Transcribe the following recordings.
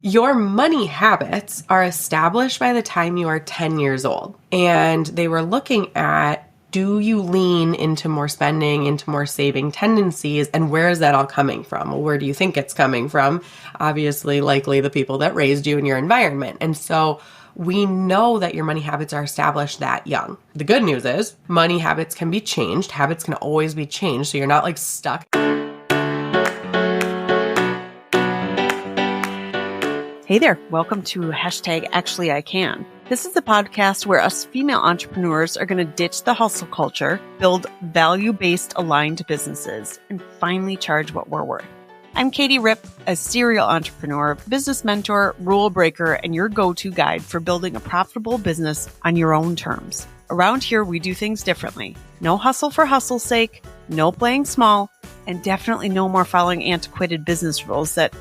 Your money habits are established by the time you are 10 years old. And they were looking at, do you lean into more spending, into more saving tendencies? And where is that all coming from? Well, where do you think it's coming from? Obviously, likely the people that raised you in your environment. And so we know that your money habits are established that young. The good news is money habits can be changed. Habits can always be changed. So you're not like stuck. Hey there, welcome to #ActuallyICan. This is a podcast where us female entrepreneurs are going to ditch the hustle culture, build value-based aligned businesses, and finally charge what we're worth. I'm Katie Ripp, a serial entrepreneur, business mentor, rule breaker, and your go-to guide for building a profitable business on your own terms. Around here, we do things differently. No hustle for hustle's sake, no playing small, and definitely no more following antiquated business rules that,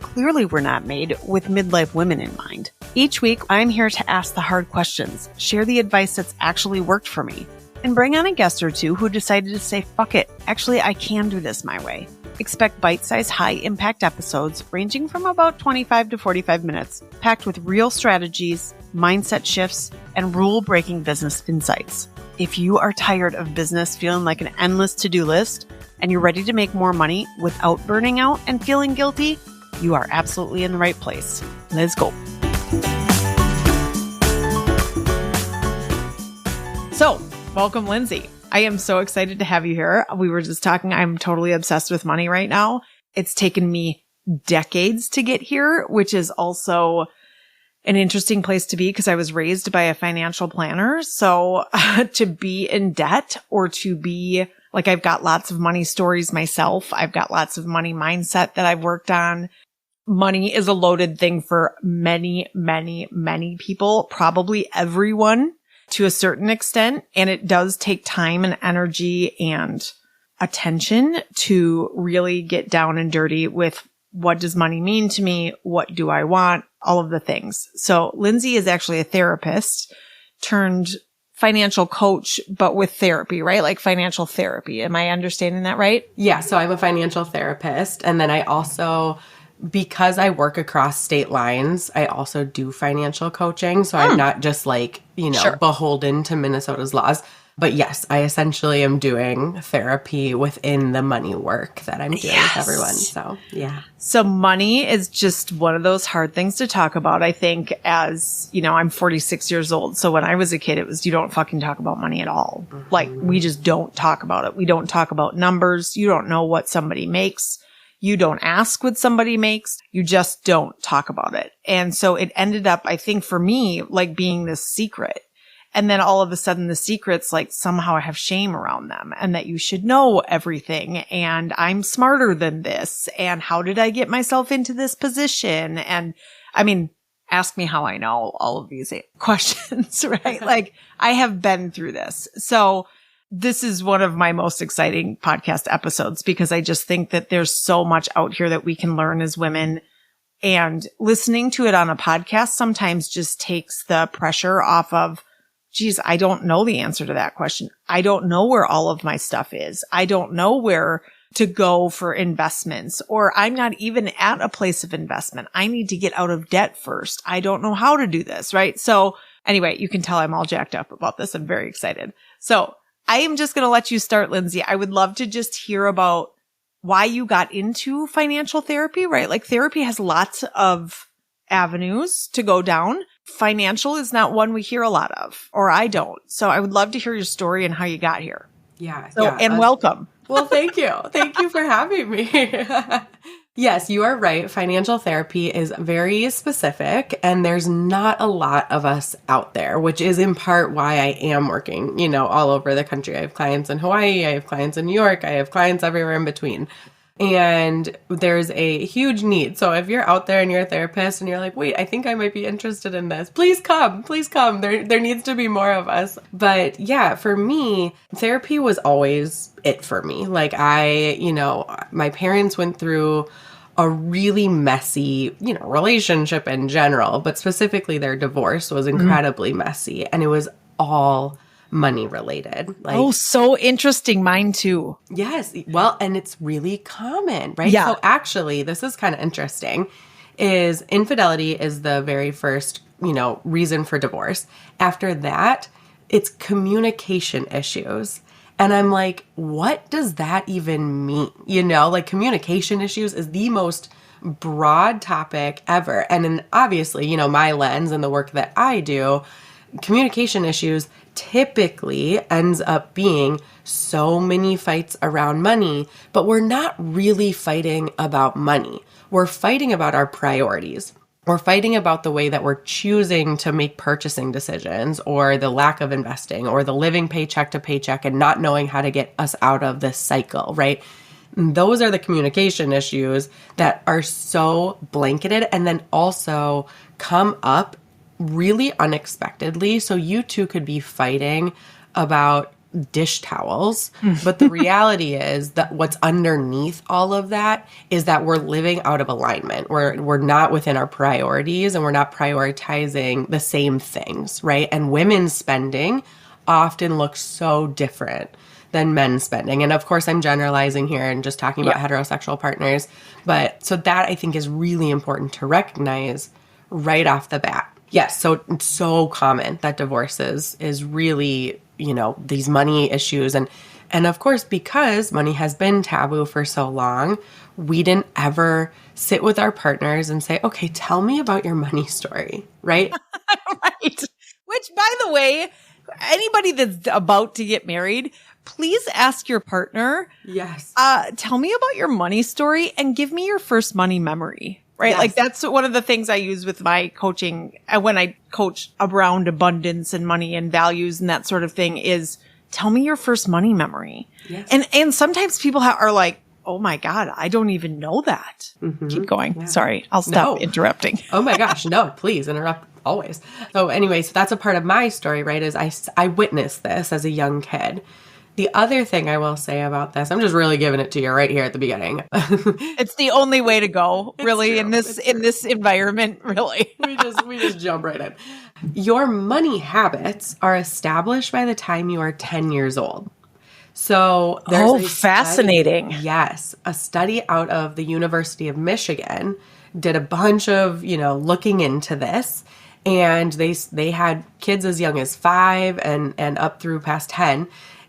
clearly were not made with midlife women in mind. Each week, I'm here to ask the hard questions, share the advice that's actually worked for me, and bring on a guest or two who decided to say, fuck it, actually I can do this my way. Expect bite-sized, high-impact episodes ranging from about 25 to 45 minutes, packed with real strategies, mindset shifts, and rule-breaking business insights. If you are tired of business feeling like an endless to-do list, and you're ready to make more money without burning out and feeling guilty, you are absolutely in the right place. Let's go. So, welcome, Lindsey. I am so excited to have you here. We were just talking. I'm totally obsessed with money right now. It's taken me decades to get here, which is also an interesting place to be because I was raised by a financial planner. So to be in debt or to be like, I've got lots of money stories myself. I've got lots of money mindset that I've worked on. Money is a loaded thing for many, many, many people, probably everyone to a certain extent. And it does take time and energy and attention to really get down and dirty with what does money mean to me? What do I want? All of the things. So Lindsey is actually a therapist turned financial coach, but with therapy, right? Like financial therapy. Am I understanding that right? Yeah. So I'm a financial therapist. And then I also, because I work across state lines, I also do financial coaching. So I'm not just like, Sure. beholden to Minnesota's laws. But yes, I essentially am doing therapy within the money work that I'm doing with everyone. So, yeah. So money is just one of those hard things to talk about. I think as, I'm 46 years old. So when I was a kid, it was, you don't fucking talk about money at all. Mm-hmm. Like we just don't talk about it. We don't talk about numbers. You don't know what somebody makes. You don't ask what somebody makes. You just don't talk about it. And so it ended up, I think for me, like being this secret. And then all of a sudden the secrets like somehow have shame around them and that you should know everything. And I'm smarter than this. And how did I get myself into this position? And I mean, ask me how I know all of these questions, right? Like I have been through this. So this is one of my most exciting podcast episodes because I just think that there's so much out here that we can learn as women. And listening to it on a podcast sometimes just takes the pressure off of, geez, I don't know the answer to that question. I don't know where all of my stuff is. I don't know where to go for investments, or I'm not even at a place of investment. I need to get out of debt first. I don't know how to do this, right? So anyway, you can tell I'm all jacked up about this. I'm very excited. So I am just going to let you start, Lindsey. I would love to just hear about why you got into financial therapy, right? Like therapy has lots of avenues to go down. Financial is not one we hear a lot of, or I don't. So I would love to hear your story and how you got here. Yeah. And welcome. Well, thank you. Thank you for having me. Yes, you are right. Financial therapy is very specific and there's not a lot of us out there, which is in part why I am working, all over the country. I have clients in Hawaii. I have clients in New York. I have clients everywhere in between. And there's a huge need. So if you're out there and you're a therapist and you're like, wait, I think I might be interested in this, please come. There needs to be more of us. But yeah, for me, therapy was always it for me. Like my parents went through a really messy, relationship in general, but specifically their divorce was incredibly messy. And it was all money related. So interesting. Mine too. Yes. Well, and it's really common, right? Yeah. So actually, this is kind of interesting. is infidelity is the very first, reason for divorce. After that, it's communication issues. And I'm like, what does that even mean? Like communication issues is the most broad topic ever. And then obviously, my lens and the work that I do, communication issues typically ends up being so many fights around money, but we're not really fighting about money. We're fighting about our priorities. We're fighting about the way that we're choosing to make purchasing decisions, or the lack of investing, or the living paycheck to paycheck and not knowing how to get us out of this cycle, right? Those are the communication issues that are so blanketed and then also come up really unexpectedly. So you two could be fighting about dish towels, but the reality is that what's underneath all of that is that we're living out of alignment. We're not within our priorities, and we're not prioritizing the same things, right? And women's spending often looks so different than men's spending. And of course, I'm generalizing here and just talking about heterosexual partners. But so that I think is really important to recognize right off the bat. Yes, so it's so common that divorces is really, these money issues. And of course, because money has been taboo for so long, we didn't ever sit with our partners and say, okay, tell me about your money story, right? Right. Which, by the way, anybody that's about to get married, please ask your partner, yes, tell me about your money story and give me your first money memory. Right. Yes. Like that's one of the things I use with my coaching when I coach around abundance and money and values and that sort of thing is tell me your first money memory. Yes. And sometimes people are like, oh my God, I don't even know that. Mm-hmm. Keep going. Yeah. Sorry. I'll stop interrupting. Oh my gosh. No, please interrupt always. So anyway, so that's a part of my story, right? Is I witnessed this as a young kid. The other thing I will say about this, I'm just really giving it to you right here at the beginning. It's the only way to go, really, in this environment, really. we just jump right in. Your money habits are established by the time you are 10 years old. So there's fascinating. Yes. A study out of the University of Michigan did a bunch of, looking into this. And they had kids as young as 5 and up through past 10.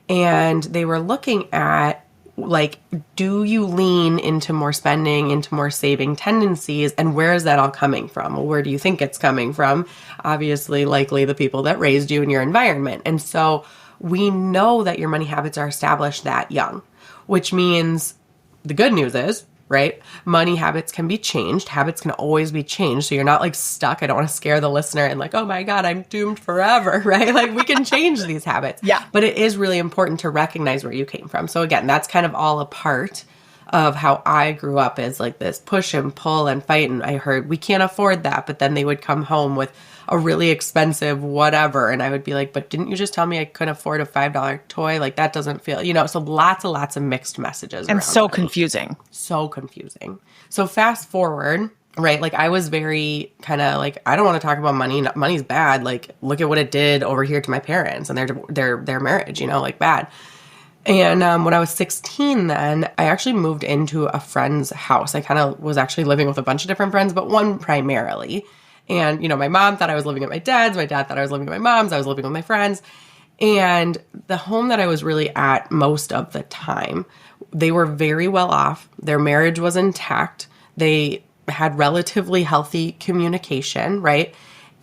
And they were looking at, like, do you lean into more spending, into more saving tendencies, and where is that all coming from? Well, where do you think it's coming from? Obviously, likely the people that raised you in your environment. And so we know that your money habits are established that young, which means the good news is, right? Money habits can be changed. Habits can always be changed. So you're not like stuck. I don't want to scare the listener and like, oh my God, I'm doomed forever, right? Like we can change these habits. Yeah. But it is really important to recognize where you came from. So again, that's kind of all a part of how I grew up, is like this push and pull and fight. And I heard we can't afford that. But then they would come home with a really expensive whatever. And I would be like, but didn't you just tell me I couldn't afford a $5 toy? Like that doesn't feel, so lots of mixed messages. And so confusing. So confusing. So fast forward, right? Like I was very kind of like, I don't want to talk about money. Money's bad. Like look at what it did over here to my parents and their marriage, like bad. And when I was 16 then, I actually moved into a friend's house. I kind of was actually living with a bunch of different friends, but one primarily. And, my mom thought I was living at my dad's. My dad thought I was living at my mom's. I was living with my friends. And the home that I was really at most of the time, they were very well off. Their marriage was intact. They had relatively healthy communication, right?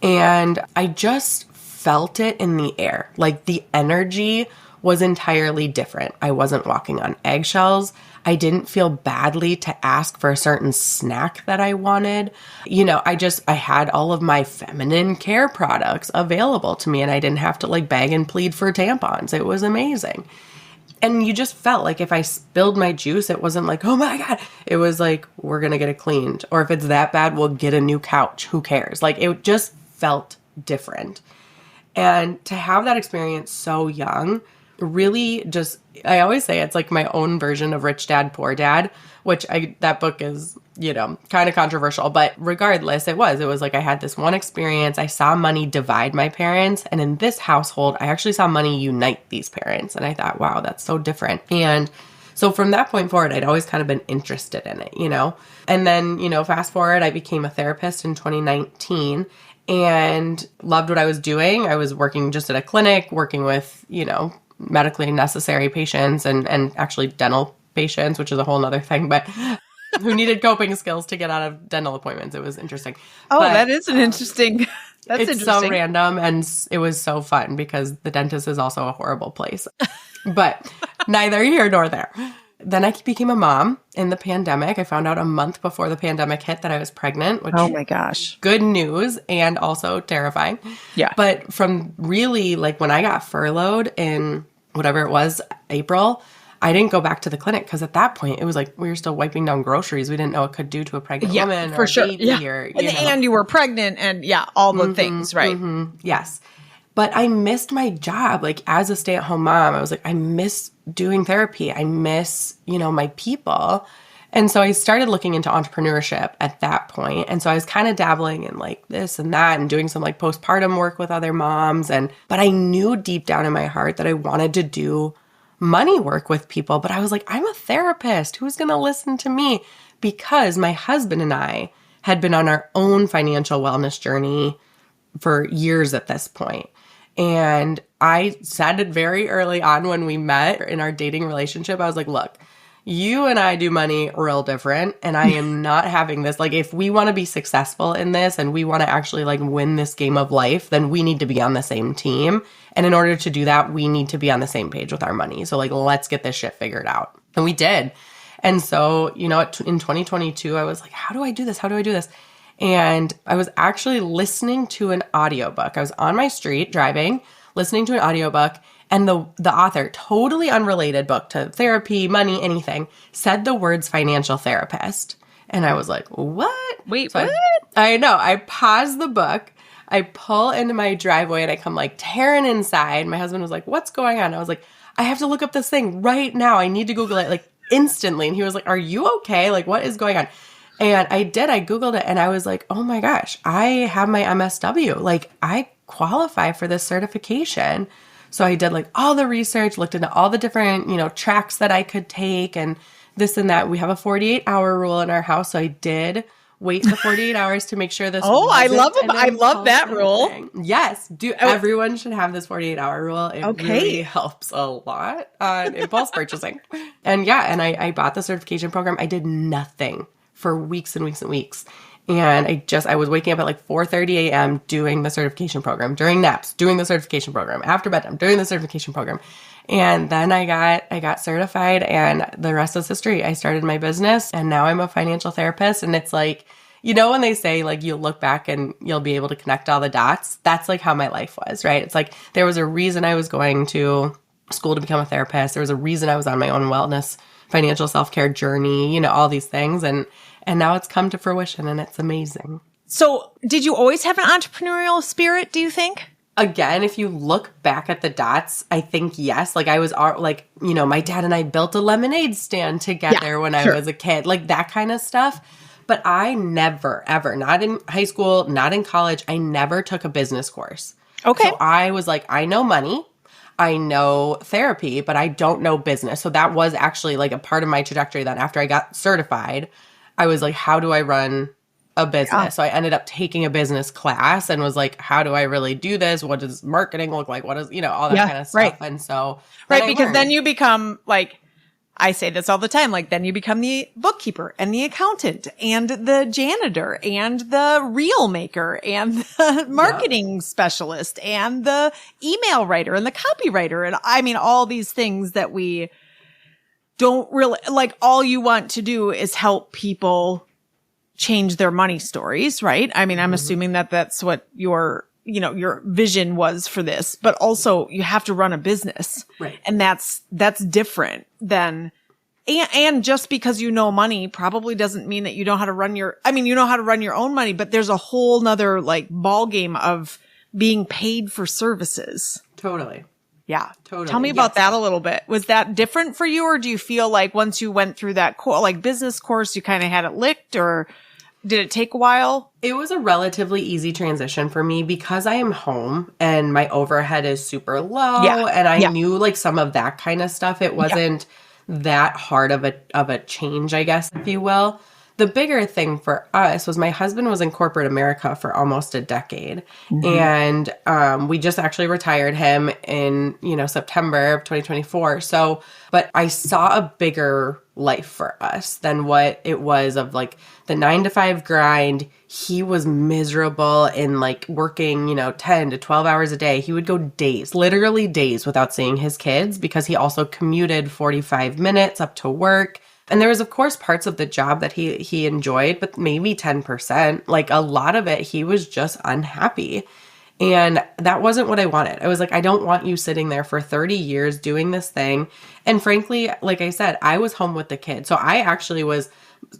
And I just felt it in the air. Like the energy was entirely different. I wasn't walking on eggshells. I didn't feel badly to ask for a certain snack that I wanted. I had all of my feminine care products available to me and I didn't have to like beg and plead for tampons. It was amazing. And you just felt like if I spilled my juice, it wasn't like, oh my God. It was like, we're going to get it cleaned. Or if it's that bad, we'll get a new couch. Who cares? Like it just felt different. And to have that experience so young, really just, I always say it's like my own version of Rich Dad, Poor Dad, which that book is, kind of controversial, but regardless, it was like I had this one experience. I saw money divide my parents. And in this household, I actually saw money unite these parents. And I thought, wow, that's so different. And So from that point forward, I'd always kind of been interested in it, And then, fast forward, I became a therapist in 2019 and loved what I was doing. I was working just at a clinic, working with, medically necessary patients and actually dental patients, which is a whole nother thing, but who needed coping skills to get out of dental appointments. It was interesting. Oh, but, that is an interesting... That's it's interesting. so random, and it was so fun because the dentist is also a horrible place. But neither here nor there. Then I became a mom in the pandemic. I found out a month before the pandemic hit that I was pregnant, which, oh my gosh, good news and also terrifying. Yeah. But from really, like, when I got furloughed in whatever it was, April, I didn't go back to the clinic because at that point it was like we were still wiping down groceries. We didn't know it could do to a pregnant woman or a baby. Or, and you were pregnant and all the things, right? Yes. But I missed my job. Like, as a stay-at-home mom, I was like, I miss doing therapy. I miss, my people. And so I started looking into entrepreneurship at that point. And so I was kind of dabbling in like this and that and doing some like postpartum work with other moms. But I knew deep down in my heart that I wanted to do money work with people. But I was like, I'm a therapist. Who's going to listen to me? Because my husband and I had been on our own financial wellness journey for years at this point. And I said it very early on when we met in our dating relationship. I was like, look, you and I do money real different. And I am not having this. Like, if we want to be successful in this and we want to actually like win this game of life, then we need to be on the same team. And in order to do that, we need to be on the same page with our money. So like, let's get this shit figured out. And we did. And so, in 2022, I was like, how do I do this? How do I do this? And I was actually listening to an audiobook. I was on my street driving, listening to an audiobook, and the author, totally unrelated book to therapy, money, anything, said the words financial therapist. And I was like, what? Wait, so what? I know. I paused the book. I pull into my driveway and I come like tearing inside. My husband was like, what's going on? I was like, I have to look up this thing right now. I need to Google it like instantly. And he was like, are you okay? Like, what is going on? And I did. I Googled it and I was like, oh my gosh, I have my MSW. Like, I qualify for this certification. So I did like all the research, looked into all the different, tracks that I could take and this and that. We have a 48-hour rule in our house. So I did wait the 48 hours to make sure this. Oh, I love that rule. Thing. Yes. Everyone should have this 48-hour rule. It really helps a lot on impulse purchasing. And I bought the certification program. I did nothing for weeks and weeks and weeks. And I was waking up at like 4:30 a.m. doing the certification program, during naps, doing the certification program, after bedtime, doing the certification program. And then I got certified and the rest is history. I started my business and now I'm a financial therapist. And it's like, when they say like you'll look back and you'll be able to connect all the dots, that's like how my life was, right? It's like there was a reason I was going to school to become a therapist. There was a reason I was on my own wellness, financial self-care journey, all these things. And now it's come to fruition and it's amazing. So did you always have an entrepreneurial spirit, do you think? Again, if you look back at the dots, I think yes. Like I was like, my dad and I built a lemonade stand together when I was a kid, like that kind of stuff. But I never, ever, not in high school, not in college, I never took a business course. Okay. So I was like, I know money, I know therapy, but I don't know business. So that was actually like a part of my trajectory then after I got certified. I was like, how do I run a business? Yeah. So I ended up taking a business class and was like, how do I really do this? What does marketing look like? What is, all that kind of stuff. Right. And so. Right. Because then you become like, I say this all the time, like then you become the bookkeeper and the accountant and the janitor and the reel maker and the marketing specialist and the email writer and the copywriter. And I mean, all these things that we don't really like. All you want to do is help people change their money stories, right? I mean, I'm assuming that that's what your vision was for this, but also you have to run a business, right? And that's different than, and just because you know money probably doesn't mean that you know how to run you know how to run your own money, but there's a whole nother like ball game of being paid for services. Totally. Yeah. Totally. Tell me about that a little bit. Was that different for you, or do you feel like once you went through that business course, you kind of had it licked, or did it take a while? It was a relatively easy transition for me because I am home and my overhead is super low and I knew like some of that kind of stuff. It wasn't that hard of a change, I guess, if you will. The bigger thing for us was my husband was in corporate America for almost a decade. And we just actually retired him in, September of 2024. So, but I saw a bigger life for us than what it was of like the 9 to 5 grind. He was miserable in like working, 10 to 12 hours a day. He would go days, literally days without seeing his kids because he also commuted 45 minutes up to work. And there was, of course, parts of the job that he enjoyed, but maybe 10%. Like a lot of it, he was just unhappy. And that wasn't what I wanted. I was like, I don't want you sitting there for 30 years doing this thing. And frankly, like I said, I was home with the kid. So I actually was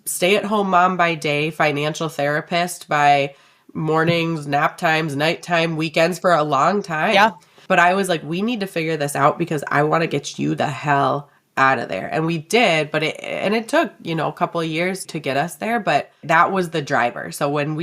stay-at-home mom by day, financial therapist by mornings, nap times, nighttime, weekends for a long time. Yeah. But I was like, we need to figure this out because I want to get you the hell out of there. And we did, but it took, a couple of years to get us there, but that was the driver. So when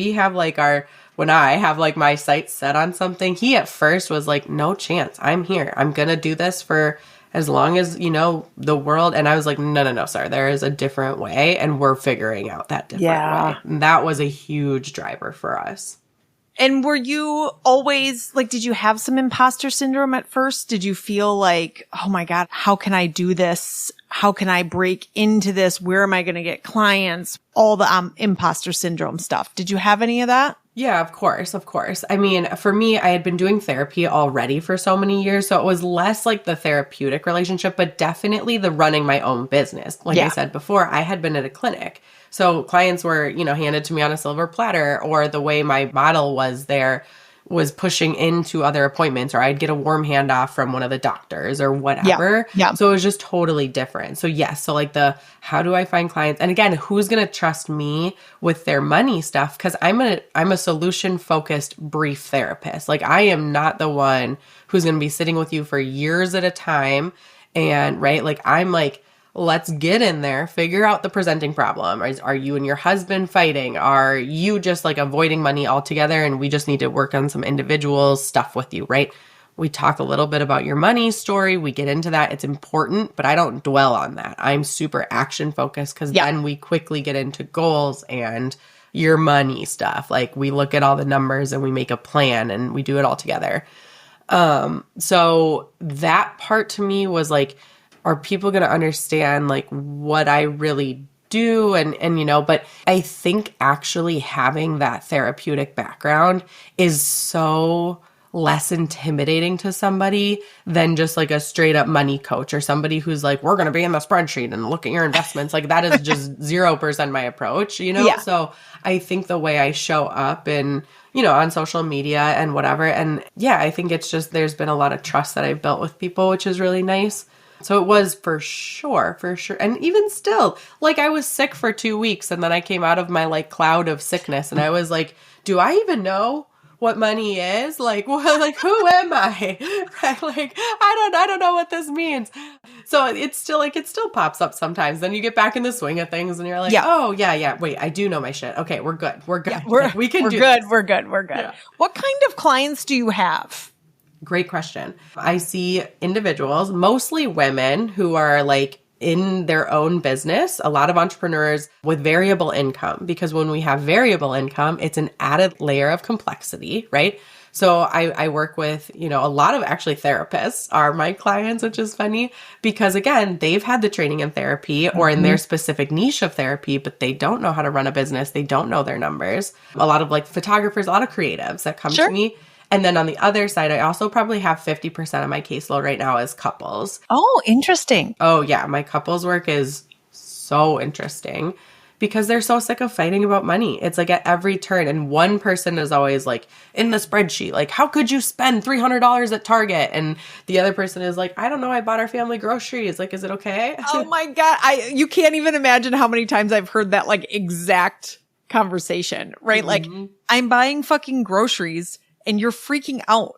I have like my sights set on something, he at first was like, no chance. I'm here. I'm going to do this for as long as, the world. And I was like, no, sir, there is a different way. And we're figuring out that different way. And that was a huge driver for us. And were you always like, did you have some imposter syndrome at first? Did you feel like, oh my God, how can I do this? How can I break into this? Where am I going to get clients? All the imposter syndrome stuff. Did you have any of that? Yeah, of course. I mean, for me, I had been doing therapy already for so many years. So it was less like the therapeutic relationship, but definitely the running my own business. Like I said before, I had been at a clinic. So clients were, handed to me on a silver platter, or the way my model was there was pushing into other appointments, or I'd get a warm handoff from one of the doctors or whatever. Yeah. So it was just totally different. So yes. So like how do I find clients? And again, who's going to trust me with their money stuff? Cause I'm a solution focused brief therapist. Like I am not the one who's going to be sitting with you for years at a time. And right. Like I'm like, let's get in there, figure out the presenting problem. Are you and your husband fighting? Are you just like avoiding money altogether? And we just need to work on some individual stuff with you, right? We talk a little bit about your money story. We get into that. It's important, but I don't dwell on that. I'm super action focused because then we quickly get into goals and your money stuff. Like we look at all the numbers and we make a plan and we do it all together. So that part to me was like, are people going to understand like what I really do? And but I think actually having that therapeutic background is so less intimidating to somebody than just like a straight up money coach or somebody who's like, we're going to be in the spreadsheet and look at your investments. Like that is just 0% my approach, Yeah. So I think the way I show up and, on social media and whatever. And yeah, I think it's just, there's been a lot of trust that I've built with people, which is really nice. So it was for sure. And even still, like I was sick for 2 weeks and then I came out of my like cloud of sickness and I was like, do I even know what money is? Like, well, like who am I? Right? Like, I don't know what this means. So it's still like, it still pops up sometimes. Then you get back in the swing of things and you're like, oh yeah. Wait, I do know my shit. Okay, we're good. Yeah, we can we're do good. this. We're good. Yeah. What kind of clients do you have? Great question. I see individuals, mostly women who are like in their own business, a lot of entrepreneurs with variable income, because when we have variable income, it's an added layer of complexity, right? So I work with, a lot of actually therapists are my clients, which is funny because again, they've had the training in therapy or in their specific niche of therapy, but they don't know how to run a business. They don't know their numbers. A lot of like photographers, a lot of creatives that come to me. And then on the other side, I also probably have 50% of my caseload right now as couples. Oh, interesting. Oh, yeah. My couples work is so interesting because they're so sick of fighting about money. It's like at every turn. And one person is always like in the spreadsheet, like, how could you spend $300 at Target? And the other person is like, I don't know. I bought our family groceries. Like, is it okay? Oh my God. You can't even imagine how many times I've heard that like exact conversation, right? Like, I'm buying fucking groceries and you're freaking out.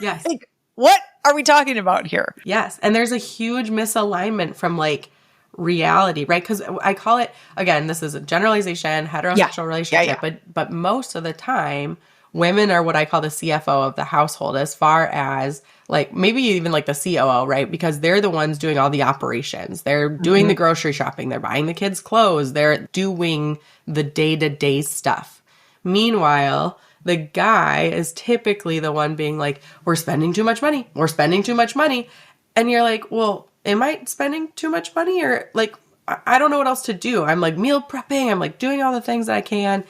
Yes. Like, what are we talking about here? Yes. And there's a huge misalignment from like reality, right? Because I call it, again, this is a generalization, heterosexual relationship, but most of the time women are what I call the CFO of the household, as far as like maybe even like the COO, right? Because they're the ones doing all the operations. They're doing the grocery shopping. They're buying the kids' clothes. They're doing the day-to-day stuff. Meanwhile, the guy is typically the one being like, we're spending too much money. We're spending too much money. And you're like, well, am I spending too much money? Or like, I don't know what else to do. I'm like meal prepping. I'm like doing all the things that I can.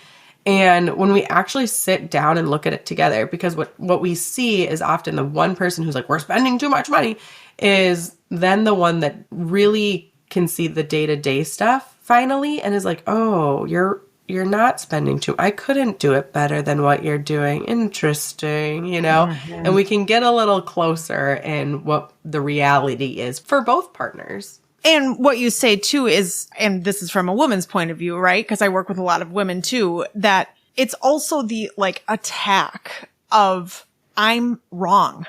And when we actually sit down and look at it together, because what we see is often the one person who's like, we're spending too much money, is then the one that really can see the day-to-day stuff finally and is like, oh, you're not spending too. I couldn't do it better than what you're doing. Interesting, you know? Mm-hmm. And we can get a little closer in what the reality is for both partners. And what you say too is, and this is from a woman's point of view, right? Because I work with a lot of women too, that it's also the like attack of I'm wrong.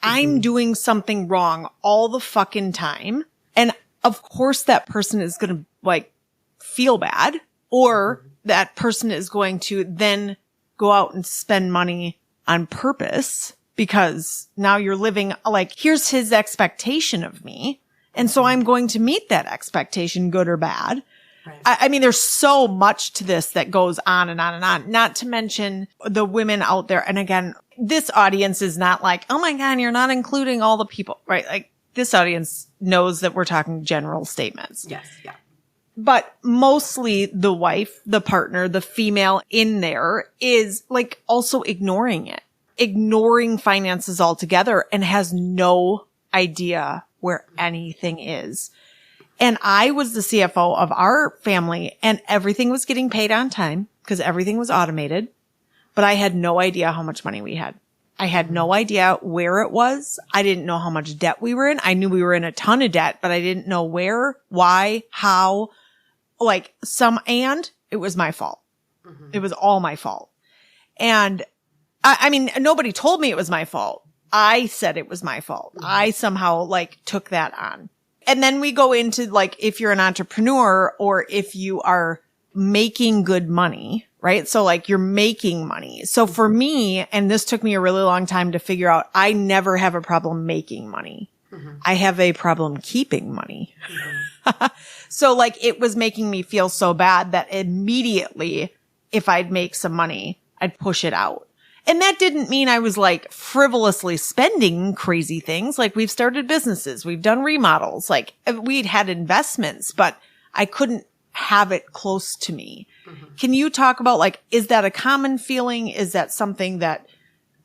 I'm doing something wrong all the fucking time. And of course that person is going to like feel bad, or that person is going to then go out and spend money on purpose because now you're living like, here's his expectation of me. And so I'm going to meet that expectation, good or bad. Right. I mean, there's so much to this that goes on and on and on, not to mention the women out there. And again, this audience is not like, oh my God, you're not including all the people, right? Like this audience knows that we're talking general statements. Yes. Yeah. But mostly the wife, the partner, the female in there is like also ignoring finances altogether and has no idea where anything is. And I was the CFO of our family and everything was getting paid on time because everything was automated, but I had no idea how much money we had. I had no idea where it was. I didn't know how much debt we were in. I knew we were in a ton of debt, but I didn't know where, why, how, and it was my fault. Mm-hmm. It was all my fault. And I mean, nobody told me it was my fault. I said it was my fault. I somehow took that on. And then we go into if you're an entrepreneur or if you are making good money, right? So you're making money. So for me, and this took me a really long time to figure out, I never have a problem making money. Mm-hmm. I have a problem keeping money. Mm-hmm. So it was making me feel so bad that immediately if I'd make some money, I'd push it out. And that didn't mean I was frivolously spending crazy things. We've started businesses, we've done remodels, we'd had investments, but I couldn't have it close to me. Mm-hmm. Can you talk about is that a common feeling? Is that something that,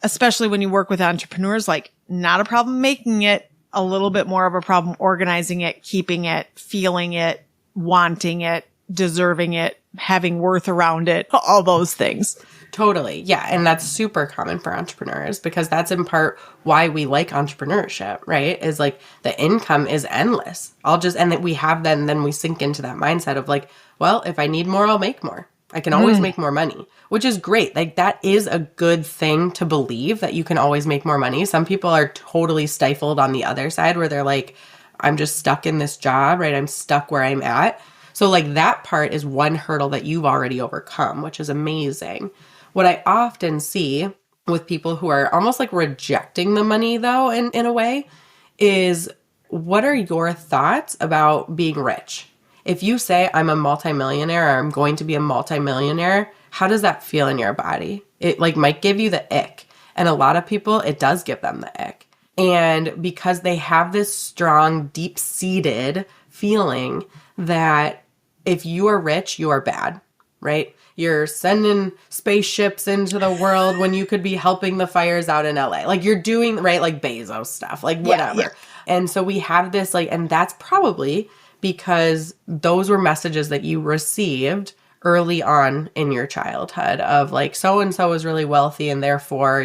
especially when you work with entrepreneurs, not a problem making it, a little bit more of a problem organizing it, keeping it, feeling it, wanting it, deserving it, having worth around it, all those things? Totally. Yeah. And that's super common for entrepreneurs because that's in part why we like entrepreneurship, right? Is the income is endless. And that we have then we sink into that mindset of well, if I need more, I'll make more. I can always make more money, which is great. That is a good thing to believe that you can always make more money. Some people are totally stifled on the other side where they're I'm just stuck in this job, right? I'm stuck where I'm at. So that part is one hurdle that you've already overcome, which is amazing. What I often see with people who are almost rejecting the money though, in a way, is what are your thoughts about being rich? If you say I'm a multimillionaire or I'm going to be a multimillionaire, how does that feel in your body? It might give you the ick. And a lot of people, it does give them the ick. And because they have this strong, deep-seated feeling that if you are rich, you are bad, right? You're sending spaceships into the world when you could be helping the fires out in LA. You're doing, right, Bezos stuff, whatever. Yeah. And so we have this, and that's probably because those were messages that you received early on in your childhood of so-and-so is really wealthy and therefore,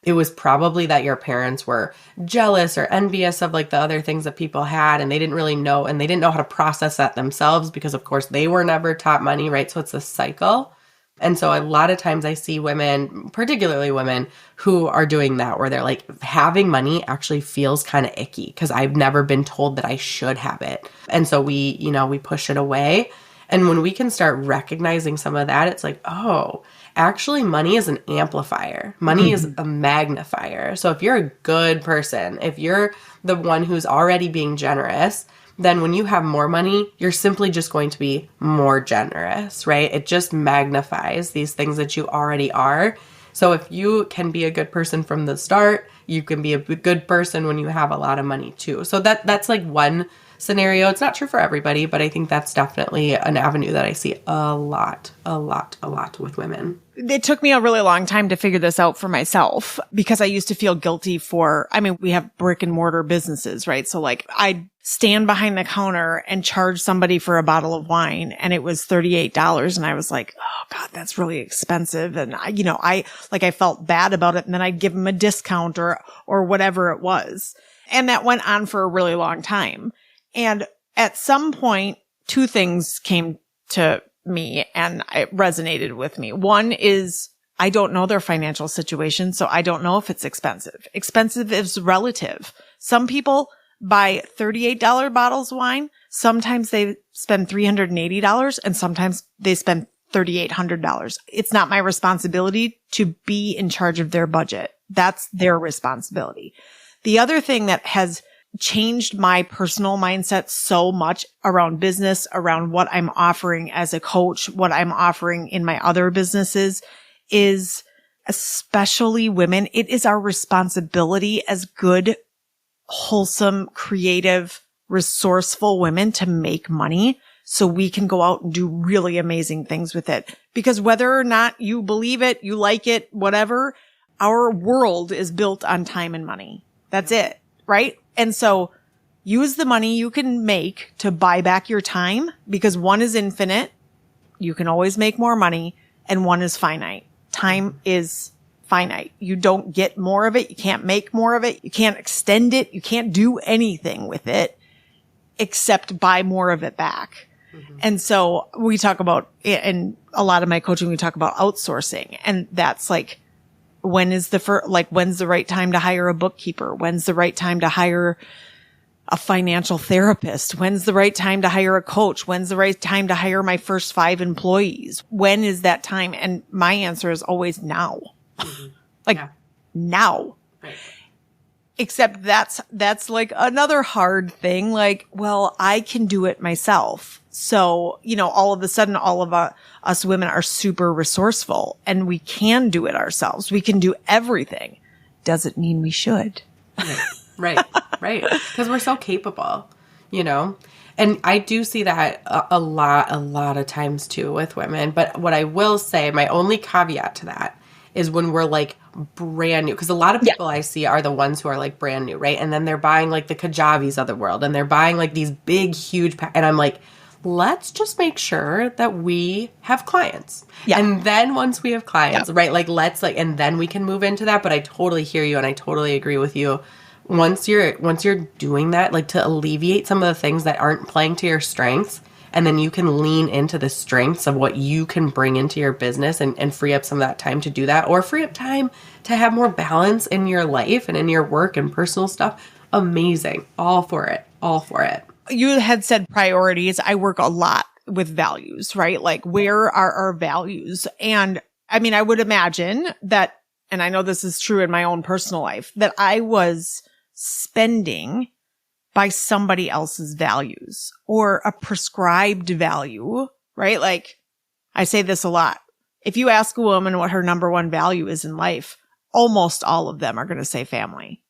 it was probably that your parents were jealous or envious of the other things that people had and they didn't really know and they didn't know how to process that themselves because of course they were never taught money, right? So it's a cycle. And so a lot of times I see women, particularly women, who are doing that where they're having money actually feels kind of icky because I've never been told that I should have it. And so we push it away. And when we can start recognizing some of that, it's oh, Actually, money is an amplifier. Money is a magnifier. So if you're a good person, if you're the one who's already being generous, then when you have more money, you're simply just going to be more generous, right? It just magnifies these things that you already are. So if you can be a good person from the start, you can be a good person when you have a lot of money too. So that's like one scenario. It's not true for everybody, but I think that's definitely an avenue that I see a lot with women. It took me a really long time to figure this out for myself because I used to feel guilty we have brick and mortar businesses, right? So like I'd stand behind the counter and charge somebody for a bottle of wine and it was $38. And I was like, oh God, that's really expensive. And I felt bad about it. And then I'd give them a discount or whatever it was. And that went on for a really long time. And at some point, two things came to me and it resonated with me. One is I don't know their financial situation, so I don't know if it's expensive. Expensive is relative. Some people buy $38 bottles of wine. Sometimes they spend $380 and sometimes they spend $3,800. It's not my responsibility to be in charge of their budget. That's their responsibility. The other thing that has changed my personal mindset so much around business, around what I'm offering as a coach, what I'm offering in my other businesses is, especially women, it is our responsibility as good, wholesome, creative, resourceful women to make money so we can go out and do really amazing things with it. Because whether or not you believe it, you like it, whatever, our world is built on time and money. That's it, right? And so use the money you can make to buy back your time because one is infinite. You can always make more money and one is finite. Time is finite. You don't get more of it. You can't make more of it. You can't extend it. You can't do anything with it except buy more of it back. Mm-hmm. And so we talk about, in a lot of my coaching, we talk about outsourcing, and that's like, when's the right time to hire a bookkeeper? When's the right time to hire a financial therapist? When's the right time to hire a coach? When's the right time to hire my first 5 employees? When is that time? And my answer is always now. Mm-hmm. Now. Right. Except that's like another hard thing. Like, well, I can do it myself. So, all of a sudden, all of us women are super resourceful and we can do it ourselves. We can do everything. Doesn't mean we should. Right. Because we're so capable, And I do see that a lot of times too with women. But what I will say, my only caveat to that is when we're like brand new. Because a lot of people I see are the ones who are like brand new, right? And then they're buying like the Kajavis of the world and they're buying like these big, huge, and I'm like, let's just make sure that we have clients. Yeah. And then once we have clients, right, and then we can move into that. But I totally hear you and I totally agree with you. Once you're doing that, like to alleviate some of the things that aren't playing to your strengths, and then you can lean into the strengths of what you can bring into your business and free up some of that time to do that, or free up time to have more balance in your life and in your work and personal stuff. Amazing. All for it. You had said priorities. I work a lot with values, right? Like, where are our values? And I mean, I would imagine that, and I know this is true in my own personal life, that I was spending by somebody else's values or a prescribed value, right? Like, I say this a lot. If you ask a woman what her number one value is in life, almost all of them are going to say family.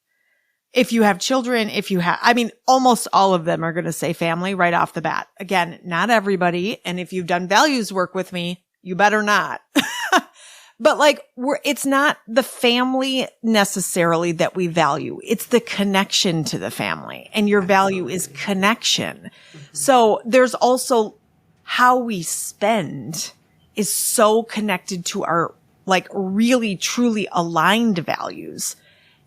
If you have children, almost all of them are going to say family right off the bat. Again, not everybody. And if you've done values work with me, you better not. But like, it's not the family necessarily that we value. It's the connection to the family, and your value is connection. Mm-hmm. So there's also how we spend is so connected to our like really truly aligned values.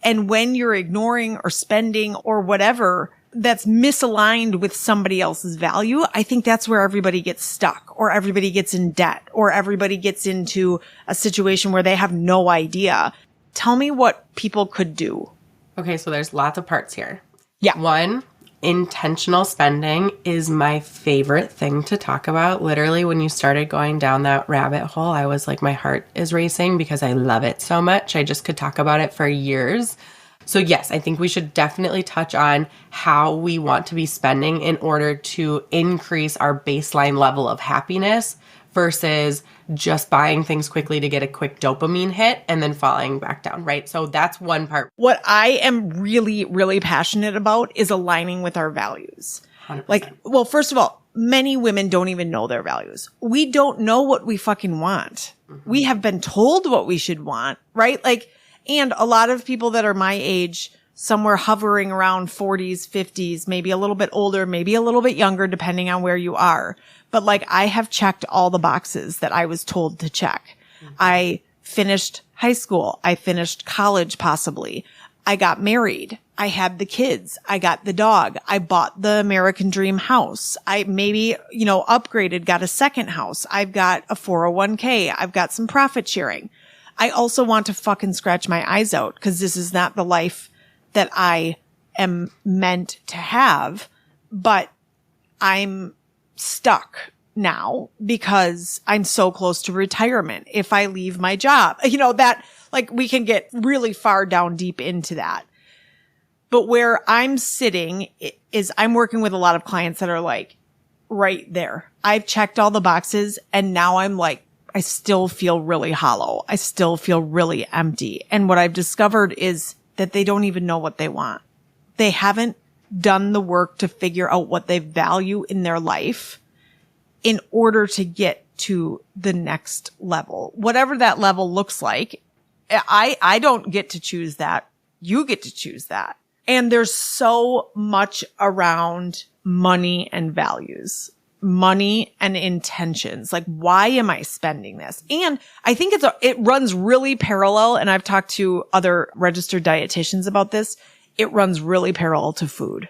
And when you're ignoring or spending or whatever that's misaligned with somebody else's value, I think that's where everybody gets stuck, or everybody gets in debt, or everybody gets into a situation where they have no idea. Tell me what people could do. Okay, so there's lots of parts here. Yeah. One, intentional spending is my favorite thing to talk about. Literally, when you started going down that rabbit hole, I was like, my heart is racing because I love it so much. I just could talk about it for years. So yes, I think we should definitely touch on how we want to be spending in order to increase our baseline level of happiness versus just buying things quickly to get a quick dopamine hit and then falling back down, right? So that's one part. What I am really, really passionate about is aligning with our values. 100%. Like, well, first of all, many women don't even know their values. We don't know what we fucking want. Mm-hmm. We have been told what we should want, right? Like, and a lot of people that are my age, somewhere hovering around 40s, 50s, maybe a little bit older, maybe a little bit younger, depending on where you are. But like, I have checked all the boxes that I was told to check. Mm-hmm. I finished high school. I finished college, possibly. I got married. I had the kids. I got the dog. I bought the American dream house. I maybe, upgraded, got a second house. I've got a 401k. I've got some profit sharing. I also want to fucking scratch my eyes out because this is not the life that I am meant to have, but I'm stuck now because I'm so close to retirement. If I leave my job, that like we can get really far down deep into that. But where I'm sitting is I'm working with a lot of clients that are like right there. I've checked all the boxes and now I'm like, I still feel really hollow. I still feel really empty. And what I've discovered is that they don't even know what they want. They haven't done the work to figure out what they value in their life in order to get to the next level. Whatever that level looks like, I don't get to choose that. You get to choose that. And there's so much around money and values, money and intentions. Like, why am I spending this? And I think it runs really parallel. And I've talked to other registered dietitians about this. It runs really parallel to food,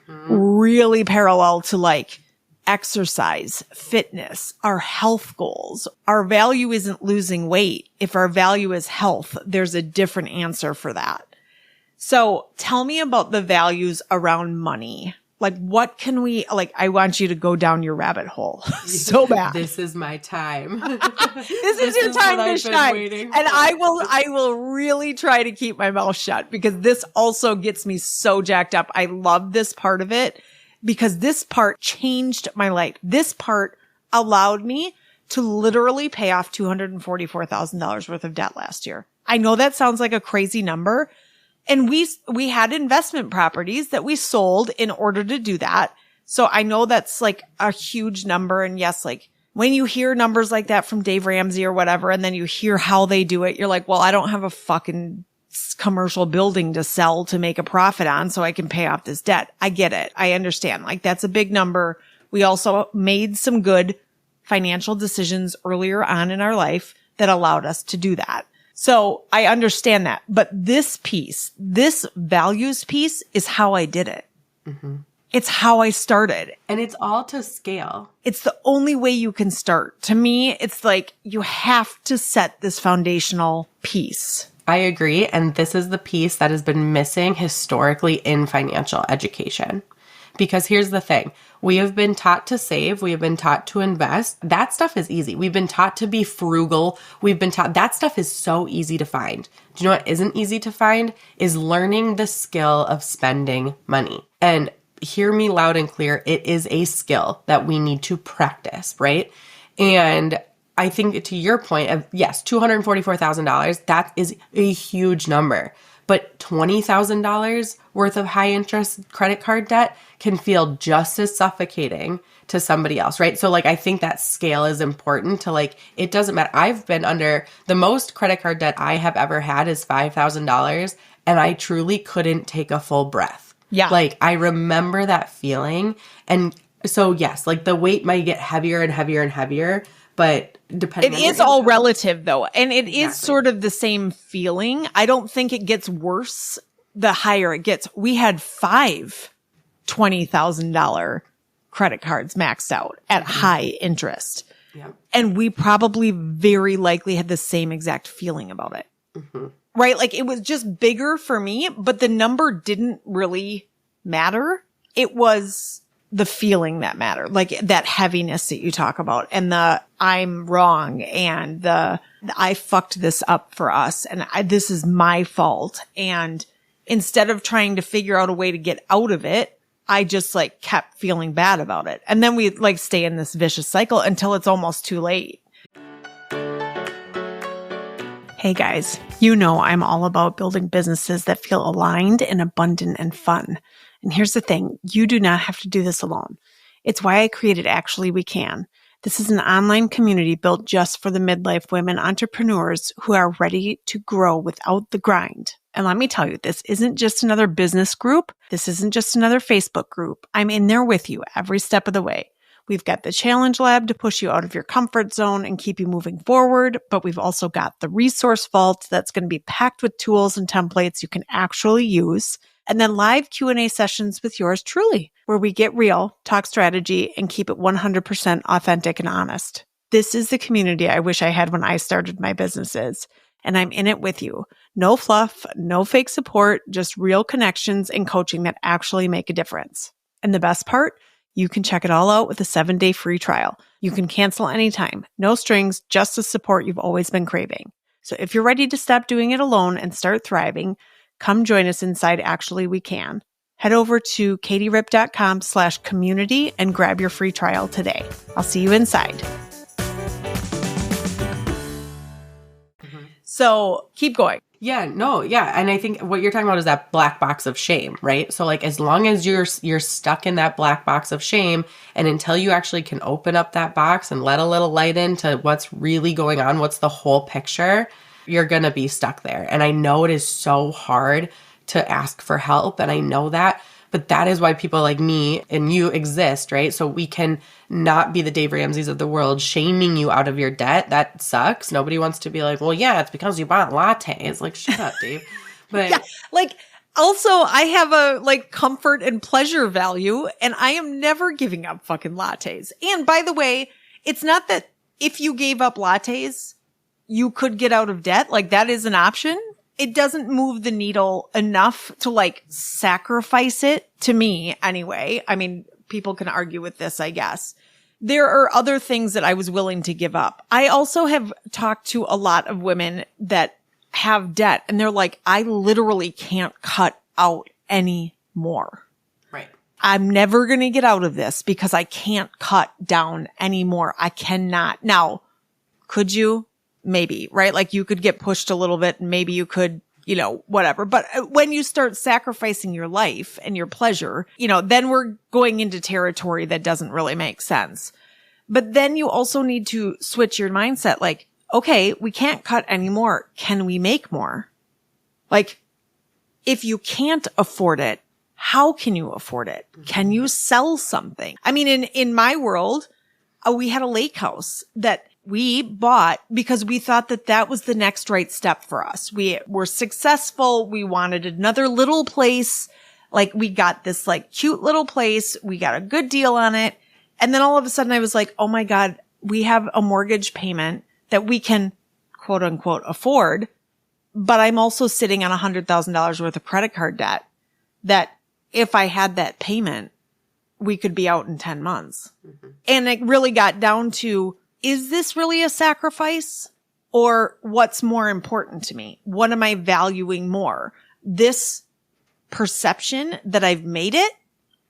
really parallel to like exercise, fitness, our health goals. Our value isn't losing weight. If our value is health, there's a different answer for that. So tell me about the values around money. Like, what can we, like, I want you to go down your rabbit hole so bad. This is my time. This is your time to shine. And I will really try to keep my mouth shut because this also gets me so jacked up. I love this part of it because this part changed my life. This part allowed me to literally pay off $244,000 worth of debt last year. I know that sounds like a crazy number. And we had investment properties that we sold in order to do that. So I know that's like a huge number. And yes, like when you hear numbers like that from Dave Ramsey or whatever, and then you hear how they do it, you're like, well, I don't have a fucking commercial building to sell to make a profit on so I can pay off this debt. I get it. I understand. Like that's a big number. We also made some good financial decisions earlier on in our life that allowed us to do that. So I understand that. But this piece, this values piece is how I did it. Mm-hmm. It's how I started. And it's all to scale. It's the only way you can start. To me, it's like you have to set this foundational piece. I agree. And this is the piece that has been missing historically in financial education. Because here's the thing. We have been taught to save. We have been taught to invest. That stuff is easy. We've been taught to be frugal. We've been taught that stuff is so easy to find. Do you know what isn't easy to find? Is learning the skill of spending money. And hear me loud and clear. It is a skill that we need to practice, right? And I think to your point of, yes, $244,000, that is a huge number. But $20,000 worth of high interest credit card debt can feel just as suffocating to somebody else, right? So like, I think that scale is important to like, it doesn't matter. I've been under the most credit card debt I have ever had is $5,000 and I truly couldn't take a full breath. Yeah. Like I remember that feeling. And so yes, like the weight might get heavier and heavier and heavier, but depending it is all relative though. And it is sort of the same feeling. I don't think it gets worse the higher it gets. We had 5 $20,000 credit cards maxed out at high interest. Yeah. And we probably very likely had the same exact feeling about it. Mm-hmm. Right? Like it was just bigger for me, but the number didn't really matter. it was the feeling that mattered, like that heaviness that you talk about, and the I'm wrong, and the I fucked this up for us, and this is my fault. And instead of trying to figure out a way to get out of it, I just like kept feeling bad about it. And then we like stay in this vicious cycle until it's almost too late. Hey guys, you know I'm all about building businesses that feel aligned and abundant and fun. And here's the thing, you do not have to do this alone. It's why I created Actually We Can. This is an online community built just for the midlife women entrepreneurs who are ready to grow without the grind. And let me tell you, this isn't just another business group. This isn't just another Facebook group. I'm in there with you every step of the way. We've got the challenge lab to push you out of your comfort zone and keep you moving forward, but we've also got the resource vault that's going to be packed with tools and templates you can actually use, and then live Q&A sessions with yours truly, where we get real, talk strategy, and keep it 100% authentic and honest. This is the community I wish I had when I started my businesses, and I'm in it with you. No fluff, no fake support, just real connections and coaching that actually make a difference. And the best part? You can check it all out with a 7-day free trial. You can cancel anytime. No strings, just the support you've always been craving. So if you're ready to stop doing it alone and start thriving, come join us inside Actually We Can. Head over to katieripp.com/community and grab your free trial today. I'll see you inside. So keep going. Yeah, no, yeah. And I think what you're talking about is that black box of shame, right? So like as long as you're stuck in that black box of shame, and until you actually can open up that box and let a little light into what's really going on, what's the whole picture, you're going to be stuck there. And I know it is so hard to ask for help, and I know that, but that is why people like me and you exist, right? So we can not be the Dave Ramseys of the world shaming you out of your debt. That sucks. Nobody wants to be like, well, yeah, it's because you bought lattes. Like, shut up, Dave. But yeah, like also I have a like comfort and pleasure value, and I am never giving up fucking lattes. And by the way, it's not that if you gave up lattes, you could get out of debt. Like that is an option. It doesn't move the needle enough to like sacrifice it, to me anyway. I mean, people can argue with this, I guess. There are other things that I was willing to give up. I also have talked to a lot of women that have debt, and they're like, I literally can't cut out any more. Right. I'm never going to get out of this because I can't cut down anymore. I cannot. Now, could you? Maybe, right? Like you could get pushed a little bit and maybe you could, you know, whatever. But when you start sacrificing your life and your pleasure, you know, then we're going into territory that doesn't really make sense. But then you also need to switch your mindset. Like, okay, we can't cut anymore. Can we make more? Like, if you can't afford it, how can you afford it? Can you sell something? I mean, in my world, we had a lake house that we bought because we thought that that was the next right step for us. We were successful. We wanted another little place. Like we got this like cute little place. We got a good deal on it. And then all of a sudden I was like, oh my God, we have a mortgage payment that we can quote unquote afford. But I'm also sitting on $100,000 worth of credit card debt that if I had that payment, we could be out in 10 months. Mm-hmm. And it really got down to, is this really a sacrifice, or what's more important to me? What am I valuing more? This perception that I've made it,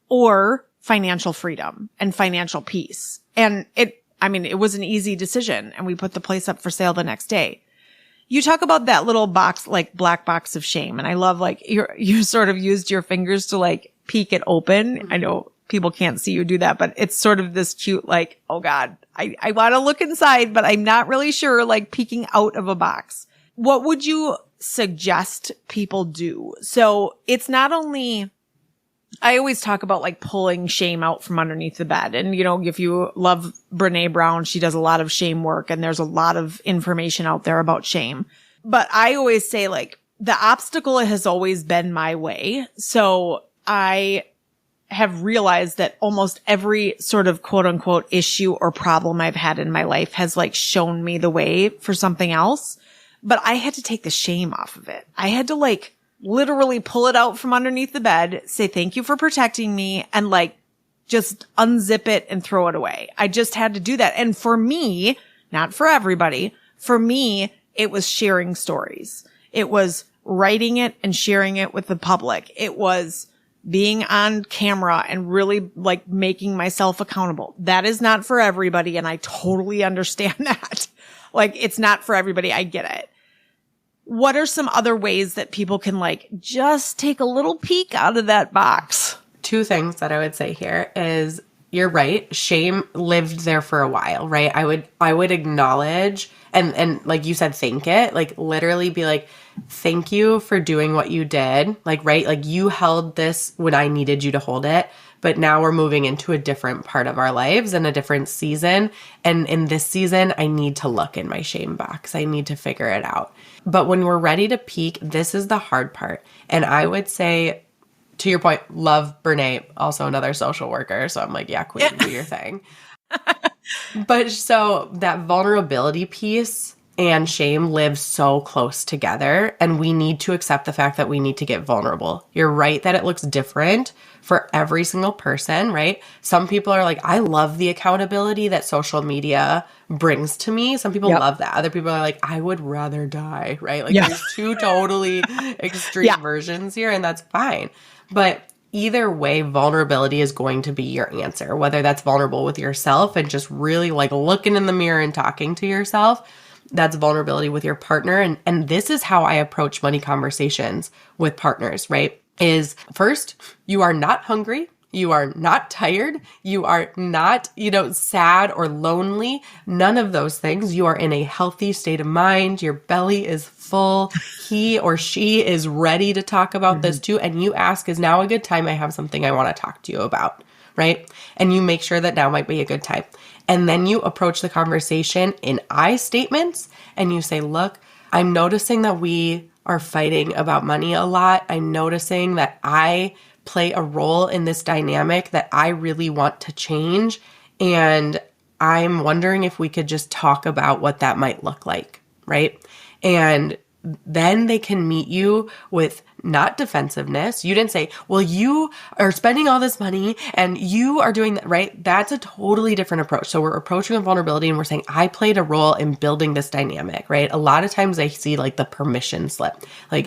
or financial freedom and financial peace? And it was an easy decision, and we put the place up for sale the next day. You talk about that little box, like black box of shame. And I love like you sort of used your fingers to like peek it open. Mm-hmm. I know people can't see you do that, but it's sort of this cute, like, oh God, I want to look inside, but I'm not really sure, like peeking out of a box. What would you suggest people do? So it's not only, I always talk about like pulling shame out from underneath the bed. And, you know, if you love Brene Brown, she does a lot of shame work, and there's a lot of information out there about shame. But I always say like the obstacle has always been my way. So I have realized that almost every sort of quote unquote issue or problem I've had in my life has like shown me the way for something else. But I had to take the shame off of it. I had to like literally pull it out from underneath the bed, say, thank you for protecting me, and like just unzip it and throw it away. I just had to do that. And for me, not for everybody, for me, it was sharing stories. It was writing it and sharing it with the public. It was being on camera and really like making myself accountable. That is not for everybody. And I totally understand that. Like, it's not for everybody. I get it. What are some other ways that people can like just take a little peek out of that box? Two things that I would say here is, you're right. Shame lived there for a while, right? I would acknowledge and like you said, thank it, like literally be like, thank you for doing what you did. Like, right. Like, you held this when I needed you to hold it, but now we're moving into a different part of our lives and a different season. And in this season, I need to look in my shame box. I need to figure it out. But when we're ready to peak, this is the hard part. And I would say, to your point, love Brene, also another social worker. So I'm like, yeah, queen, do your thing. But so that vulnerability piece and shame live so close together. And we need to accept the fact that we need to get vulnerable. You're right that it looks different for every single person, right? Some people are like, I love the accountability that social media brings to me. Some people love that. Other people are like, I would rather die, right? Like there's two totally extreme versions here, and that's fine. But either way, vulnerability is going to be your answer, whether that's vulnerable with yourself and just really like looking in the mirror and talking to yourself. That's vulnerability with your partner. And this is how I approach money conversations with partners, right? Is first, you are not hungry. You are not tired. You are not, sad or lonely. None of those things. You are in a healthy state of mind. Your belly is full. He or she is ready to talk about this too. And you ask, is now a good time? I have something I want to talk to you about, right? And you make sure that now might be a good time. And then you approach the conversation in I statements and you say, look, I'm noticing that we are fighting about money a lot. I'm noticing that I play a role in this dynamic that I really want to change. And I'm wondering if we could just talk about what that might look like, right? And then they can meet you with not defensiveness. You didn't say, well, you are spending all this money and you are doing that, right? That's a totally different approach. So we're approaching a vulnerability and we're saying, I played a role in building this dynamic, right? A lot of times I see like the permission slip, like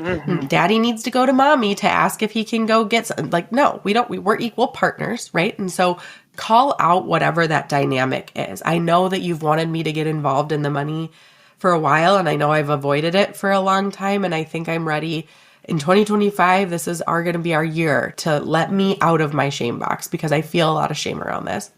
daddy needs to go to mommy to ask if he can go get some. Like, no, we're equal partners, right? And so call out whatever that dynamic is. I know that you've wanted me to get involved in the money for a while, and I know I've avoided it for a long time, and I think I'm ready. In 2025, this is going to be our year to let me out of my shame box because I feel a lot of shame around this,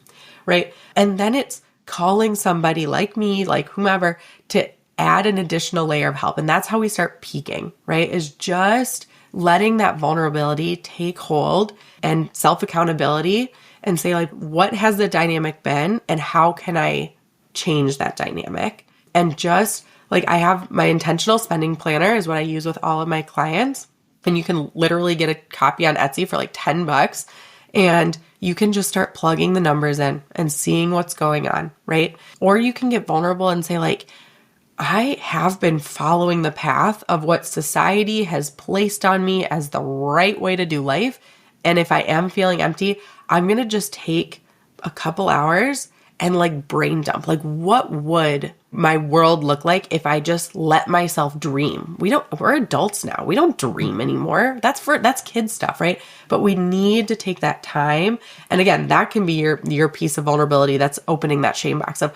right? And then it's calling somebody like me, like whomever, to add an additional layer of help. And that's how we start peaking, right? Is just letting that vulnerability take hold and self-accountability and say, like, what has the dynamic been and how can I change that dynamic? And just like, I have my intentional spending planner is what I use with all of my clients. And you can literally get a copy on Etsy for like $10. And you can just start plugging the numbers in and seeing what's going on, right? Or you can get vulnerable and say, like, I have been following the path of what society has placed on me as the right way to do life. And if I am feeling empty, I'm going to just take a couple hours and like brain dump. Like, what would my world look like if I just let myself dream? We're adults now. We don't dream anymore. That's kid stuff, right? But we need to take that time. And again, that can be your piece of vulnerability that's opening that shame box of,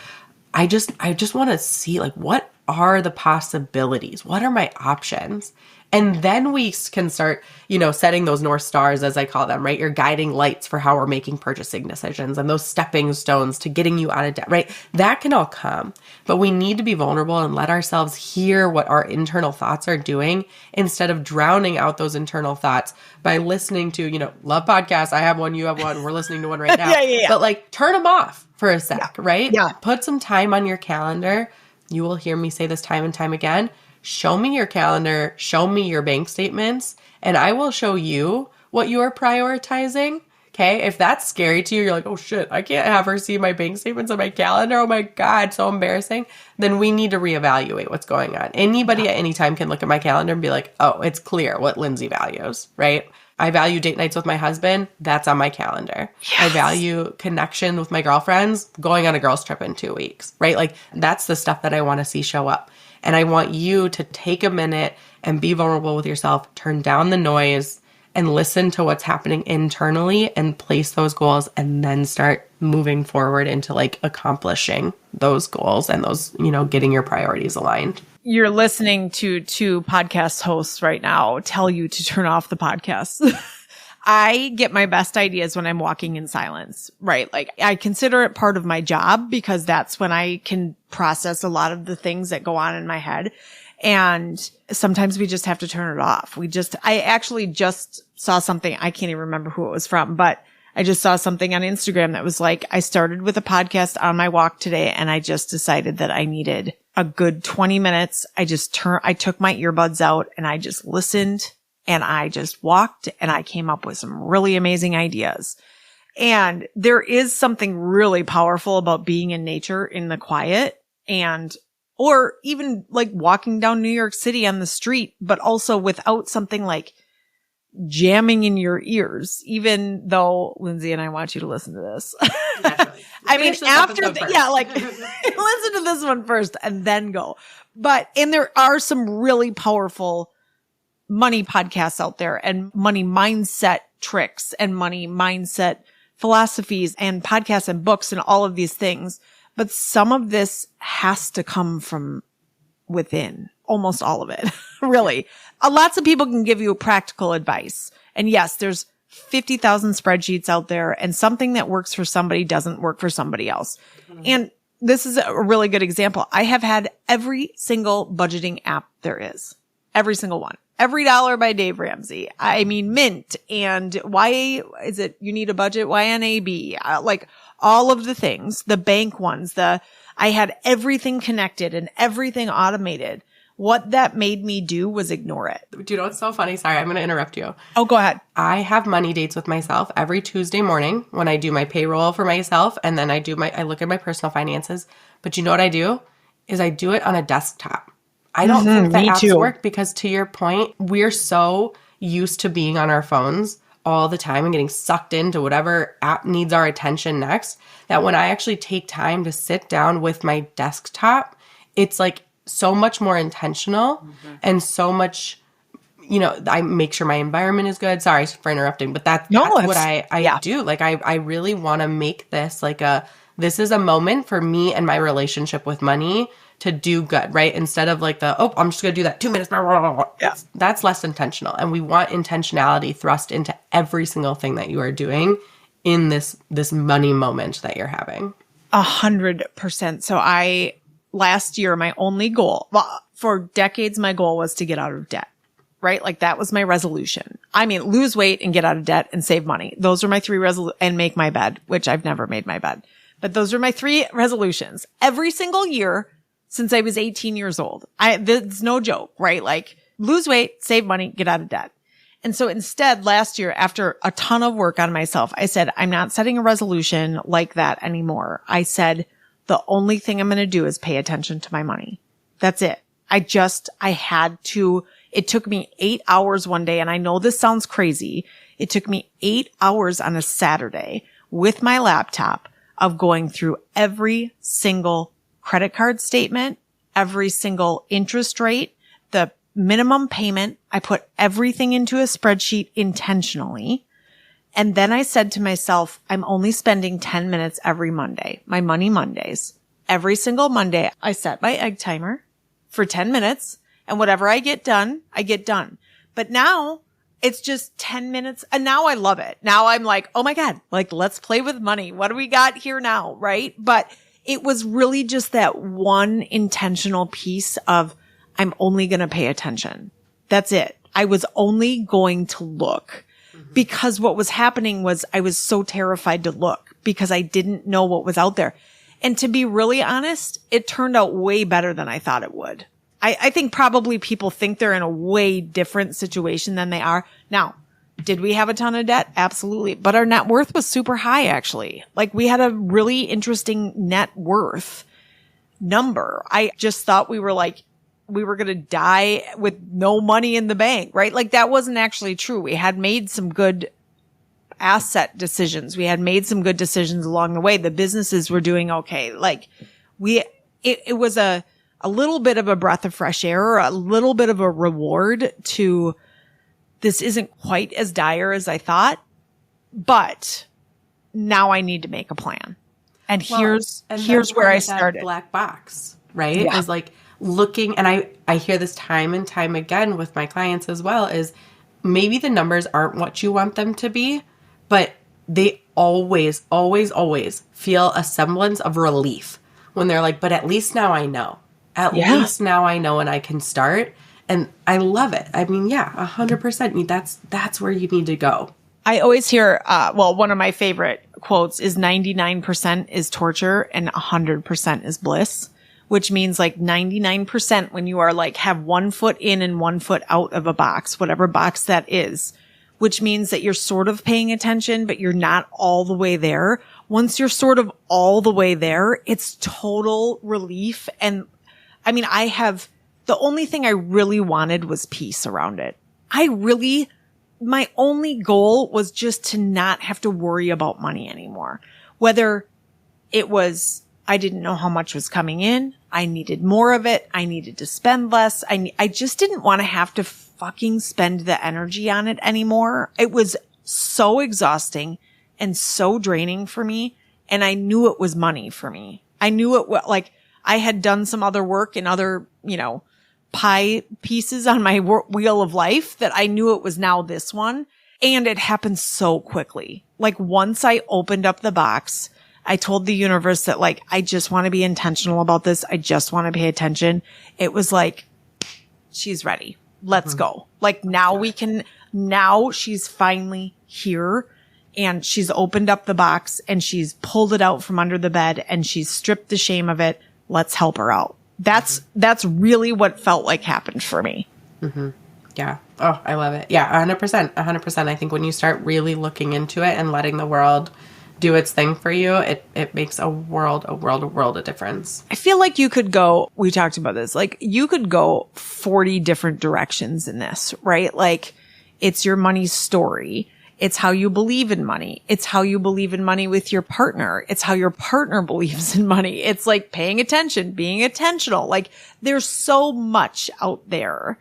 I just want to see, like, what are the possibilities? What are my options? And then we can start, setting those North Stars, as I call them, right? Your guiding lights for how we're making purchasing decisions and those stepping stones to getting you out of debt, right? That can all come. But we need to be vulnerable and let ourselves hear what our internal thoughts are doing instead of drowning out those internal thoughts by listening to, love podcasts. I have one, you have one, we're listening to one right now. Yeah. But like, turn them off for a sec, right? Yeah. Put some time on your calendar. You will hear me say this time and time again. Show me your calendar, show me your bank statements, and I will show you what you're prioritizing, Okay. If that's scary to you, you're like, oh shit, I can't have her see my bank statements on my calendar. Oh my God, so embarrassing. Then we need to reevaluate what's going on. Anybody at any time can look at my calendar and be like, oh, it's clear what Lindsey values, right? I value date nights with my husband. That's on my calendar. Yes. I value connection with my girlfriends, going on a girls trip in 2 weeks, right? Like that's the stuff that I want to see show up. And I want you to take a minute and be vulnerable with yourself, turn down the noise and listen to what's happening internally and place those goals and then start moving forward into like accomplishing those goals and those, you know, getting your priorities aligned. You're listening to two podcast hosts right now tell you to turn off the podcast. I get my best ideas when I'm walking in silence, right? Like I consider it part of my job because that's when I can process a lot of the things that go on in my head. And sometimes we just have to turn it off. I actually just saw something. I can't even remember who it was from, but I just saw something on Instagram that was like, I started with a podcast on my walk today and I just decided that I needed a good 20 minutes. I took my earbuds out and I just listened and I just walked and I came up with some really amazing ideas. And there is something really powerful about being in nature in the quiet or even like walking down New York City on the street, but also without something like jamming in your ears, even though Lindsey and I want you to listen to this. I mean, after listen to this one first and then go. And there are some really powerful money podcasts out there and money mindset tricks and money mindset philosophies and podcasts and books and all of these things. But some of this has to come from within, almost all of it, really. Lots of people can give you practical advice. And yes, there's 50,000 spreadsheets out there and something that works for somebody doesn't work for somebody else. Mm-hmm. And this is a really good example. I have had every single budgeting app there is. Every single one. Every Dollar by Dave Ramsey. I mean, Mint and why is it you need a budget? YNAB, like all of the things, the bank ones, I had everything connected and everything automated. What that made me do was ignore it. Do you know what's so funny? Sorry, I'm going to interrupt you. Oh, go ahead. I have money dates with myself every Tuesday morning when I do my payroll for myself and then I look at my personal finances. But you know what I do? Is I do it on a desktop. I don't think that apps work because to your point, we're so used to being on our phones all the time and getting sucked into whatever app needs our attention next that when I actually take time to sit down with my desktop, it's like so much more intentional and so much, you know, I make sure my environment is good. Sorry for interrupting, but that's what I do. Like I really want to make this like this is a moment for me and my relationship with money to do good, right? Instead of like I'm just going to do that 2 minutes. Yeah. That's less intentional. And we want intentionality thrust into every single thing that you are doing in this money moment that you're having. 100%. So last year, my only goal, for decades, my goal was to get out of debt, right? Like that was my resolution. I mean, lose weight and get out of debt and save money. Those are my three and make my bed, which I've never made my bed. But those are my three resolutions. Every single year since I was 18 years old. It's no joke, right? Like lose weight, save money, get out of debt. And so instead, last year, after a ton of work on myself, I said, I'm not setting a resolution like that anymore. I said, the only thing I'm going to do is pay attention to my money. That's it. I had to, it took me 8 hours one day. And I know this sounds crazy. It took me 8 hours on a Saturday with my laptop of going through every single credit card statement, every single interest rate, the minimum payment. I put everything into a spreadsheet intentionally. And then I said to myself, I'm only spending 10 minutes every Monday, my Money Mondays. Every single Monday, I set my egg timer for 10 minutes and whatever I get done, I get done. But now it's just 10 minutes and now I love it. Now I'm like, oh my God, like let's play with money. What do we got here now? Right. But it was really just that one intentional piece of I'm only going to pay attention. That's it. I was only going to look because what was happening was I was so terrified to look because I didn't know what was out there. And to be really honest, it turned out way better than I thought it would. I think probably people think they're in a way different situation than they are. Now, Did we have a ton of debt? Absolutely. But our net worth was super high, actually. Like, we had a really interesting net worth number. I just thought we were going to die with no money in the bank, right? Like, that wasn't actually true. We had made some good asset decisions. We had made some good decisions along the way. The businesses were doing okay. Like, it was a little bit of a breath of fresh air, a little bit of a reward to, this isn't quite as dire as I thought, but now I need to make a plan. And here's where I started. Black box, right? Yeah. Is like looking, and I hear this time and time again with my clients as well, is maybe the numbers aren't what you want them to be, but they always, always, always feel a semblance of relief when they're like, but at least now I know. At least now I know and I can start. And I love it. I mean, 100%. That's where you need to go. I always hear, one of my favorite quotes is 99% is torture and 100% is bliss, which means like 99% when you are like have 1 foot in and 1 foot out of a box, whatever box that is, which means that you're sort of paying attention, but you're not all the way there. Once you're sort of all the way there, it's total relief. And I mean, the only thing I really wanted was peace around it. My only goal was just to not have to worry about money anymore. Whether it was, I didn't know how much was coming in. I needed more of it. I needed to spend less. I just didn't want to have to fucking spend the energy on it anymore. It was so exhausting and so draining for me. And I knew it was money for me. I knew it was like, I had done some other work in other, pie pieces on my wheel of life that I knew it was now this one. And it happened so quickly. Like, once I opened up the box, I told the universe that like, I just want to be intentional about this. I just want to pay attention. It was like, she's ready. Let's go. Like, now she's finally here and she's opened up the box and she's pulled it out from under the bed and she's stripped the shame of it. Let's help her out. That's really what felt like happened for me. Mm-hmm. Yeah. Oh, I love it. Yeah. 100%. 100%. I think when you start really looking into it and letting the world do its thing for you, it makes a world of difference. I feel like you could go, we talked about this, like you could go 40 different directions in this, right? Like, it's your money story. It's how you believe in money. It's how you believe in money with your partner. It's how your partner believes in money. It's like paying attention, being intentional. Like, there's so much out there.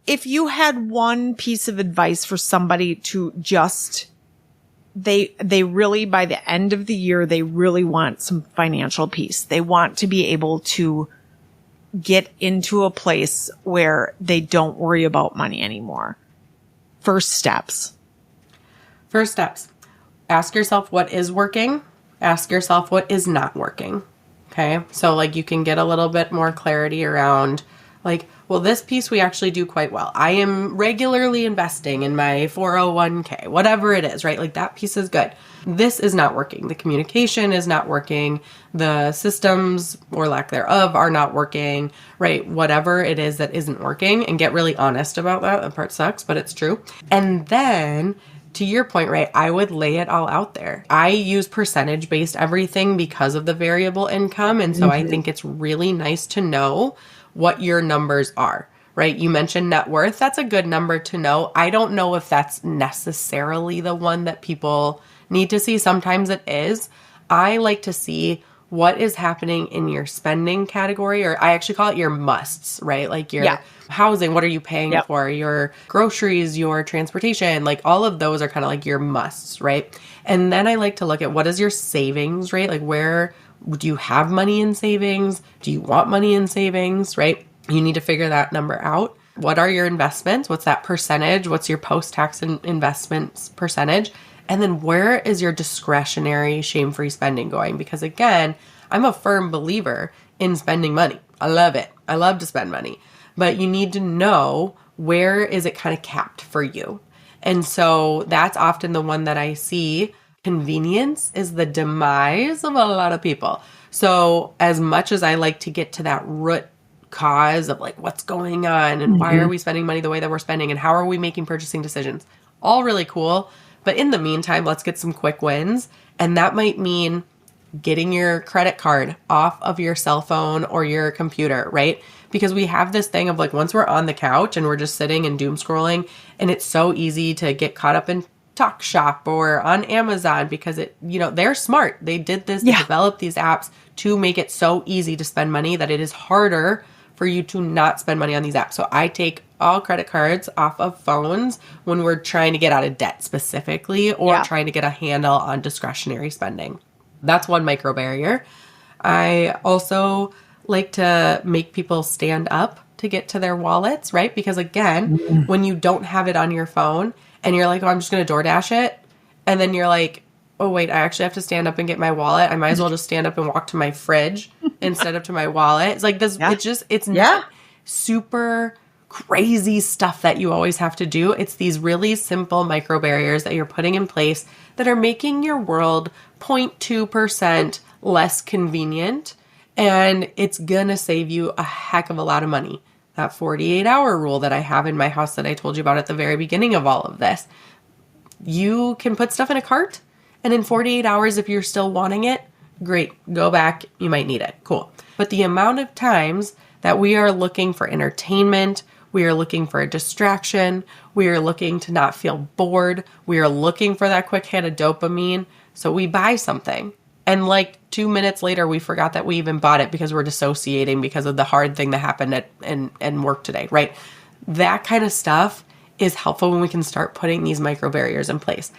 If you had one piece of advice for somebody to just, they really, by the end of the year, they really want some financial peace. They want to be able to get into a place where they don't worry about money anymore. First steps. Ask yourself what is working. Ask yourself what is not working. Okay. So like you can get a little bit more clarity around like, well, this piece we actually do quite well. I am regularly investing in my 401k, whatever it is, right? Like that piece is good. This is not working. The communication is not working. The systems or lack thereof are not working, right? Whatever it is that isn't working, and get really honest about that. That part sucks, but it's true. And then to your point, right, I would lay it all out there. I use percentage-based everything because of the variable income. And so I think it's really nice to know what your numbers are, right? You mentioned net worth. That's a good number to know. I don't know if that's necessarily the one that people need to see. Sometimes it is. I like to see what is happening in your spending category, or I actually call it your musts, right? Like your housing, what are you paying for? Your groceries, your transportation, like all of those are kind of like your musts, right? And then I like to look at what is your savings, right? Like where do you have money in savings? Do you want money in savings, right? You need to figure that number out. What are your investments? What's that percentage? What's your post-tax investments percentage? And then where is your discretionary shame-free spending going? Because again, I'm a firm believer in spending money. I love it. I love to spend money. But you need to know where is it kind of capped for you. And so that's often the one that I see. Convenience is the demise of a lot of people. So as much as I like to get to that root cause of like what's going on and why are we spending money the way that we're spending and how are we making purchasing decisions. All really cool. But in the meantime, let's get some quick wins. And that might mean getting your credit card off of your cell phone or your computer, right? Because we have this thing of like, once we're on the couch and we're just sitting and doom scrolling, and it's so easy to get caught up in Talk Shop or on Amazon because it, they're smart. They did this, they developed these apps to make it so easy to spend money that it is harder for you to not spend money on these apps. So I take all credit cards off of phones when we're trying to get out of debt specifically or trying to get a handle on discretionary spending. That's one micro barrier. I also like to make people stand up to get to their wallets, right? Because again, when you don't have it on your phone and you're like, oh, I'm just going to DoorDash it. And then you're like, oh, wait, I actually have to stand up and get my wallet. I might as well just stand up and walk to my fridge instead of to my wallet. It's like this, it's not super crazy stuff that you always have to do. It's these really simple micro barriers that you're putting in place that are making your world 0.2% less convenient. And it's going to save you a heck of a lot of money. That 48-hour rule that I have in my house that I told you about at the very beginning of all of this. You can put stuff in a cart, and in 48 hours, if you're still wanting it, great, go back, you might need it, cool. But the amount of times that we are looking for entertainment, we are looking for a distraction, we are looking to not feel bored, we are looking for that quick hit of dopamine, so we buy something. And like 2 minutes later, we forgot that we even bought it because we're dissociating because of the hard thing that happened at work today, right? That kind of stuff is helpful when we can start putting these micro barriers in place.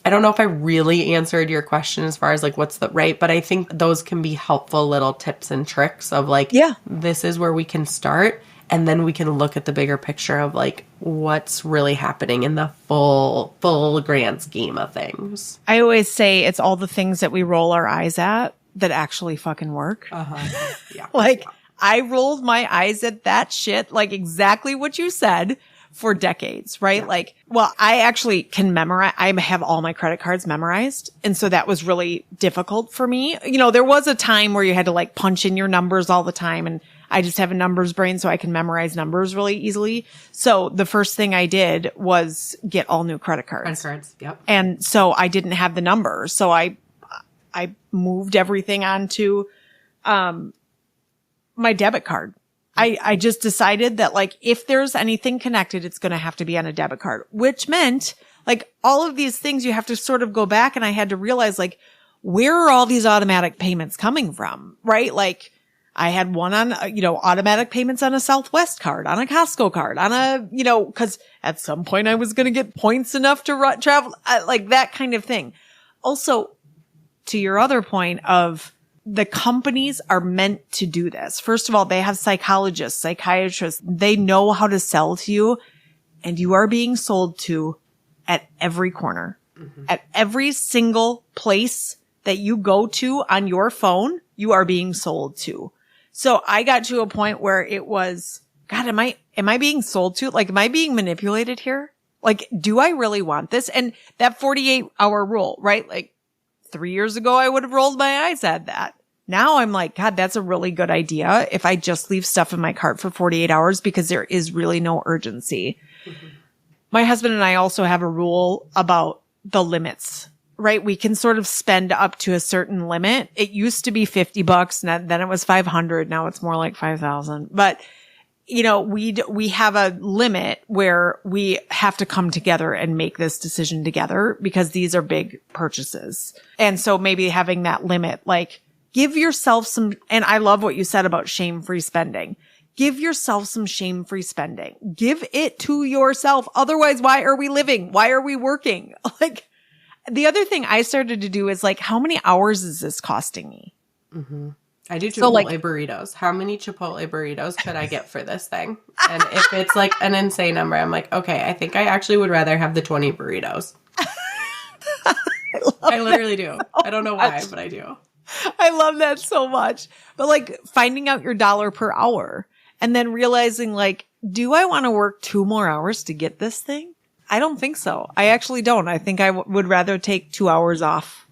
I don't know if I really answered your question as far as like what's the right, but I think those can be helpful little tips and tricks of like, this is where we can start. And then we can look at the bigger picture of like what's really happening in the full grand scheme of things. I always say it's all the things that we roll our eyes at that actually fucking work. Yeah. Like I rolled my eyes at that shit, like exactly what you said, for decades, right? Yeah. Like, well, I actually can memorize. I have all my credit cards memorized. And so that was really difficult for me. There was a time where you had to like punch in your numbers all the time. And I just have a numbers brain, so I can memorize numbers really easily. So the first thing I did was get all new credit cards. Credit cards, yep. And so I didn't have the numbers. So I moved everything onto, my debit card. I just decided that like, if there's anything connected, it's going to have to be on a debit card, which meant like all of these things you have to sort of go back. And I had to realize like, where are all these automatic payments coming from? Right? Like I had one on, automatic payments on a Southwest card, on a Costco card, on a, cause at some point I was going to get points enough to travel, like that kind of thing. Also, to your other point of, the companies are meant to do this. First of all, they have psychologists, psychiatrists. They know how to sell to you, and you are being sold to at every corner. Mm-hmm. At every single place that you go to on your phone, you are being sold to. So I got to a point where it was, God, am I being sold to? Like, am I being manipulated here? Like, do I really want this? And that 48-hour rule, right? Like, 3 years ago, I would have rolled my eyes at that. Now I'm like, God, that's a really good idea if I just leave stuff in my cart for 48 hours because there is really no urgency. Mm-hmm. My husband and I also have a rule about the limits, right? We can sort of spend up to a certain limit. It used to be $50, and then it was $500. Now it's more like $5,000. But we have a limit where we have to come together and make this decision together because these are big purchases. And so maybe having that limit, like give yourself some, and I love what you said about shame-free spending. Give yourself some shame-free spending. Give it to yourself. Otherwise, why are we living? Why are we working? Like the other thing I started to do is like, how many hours is this costing me? Mm-hmm. I do Chipotle burritos. How many Chipotle burritos could I get for this thing? And if it's like an insane number, I'm like, okay, I think I actually would rather have the 20 burritos. I literally do. I don't know why, but I do. I love that so much. But like finding out your dollar per hour and then realizing like, do I want to work 2 more hours to get this thing? I don't think so. I actually don't. I think I would rather take 2 hours off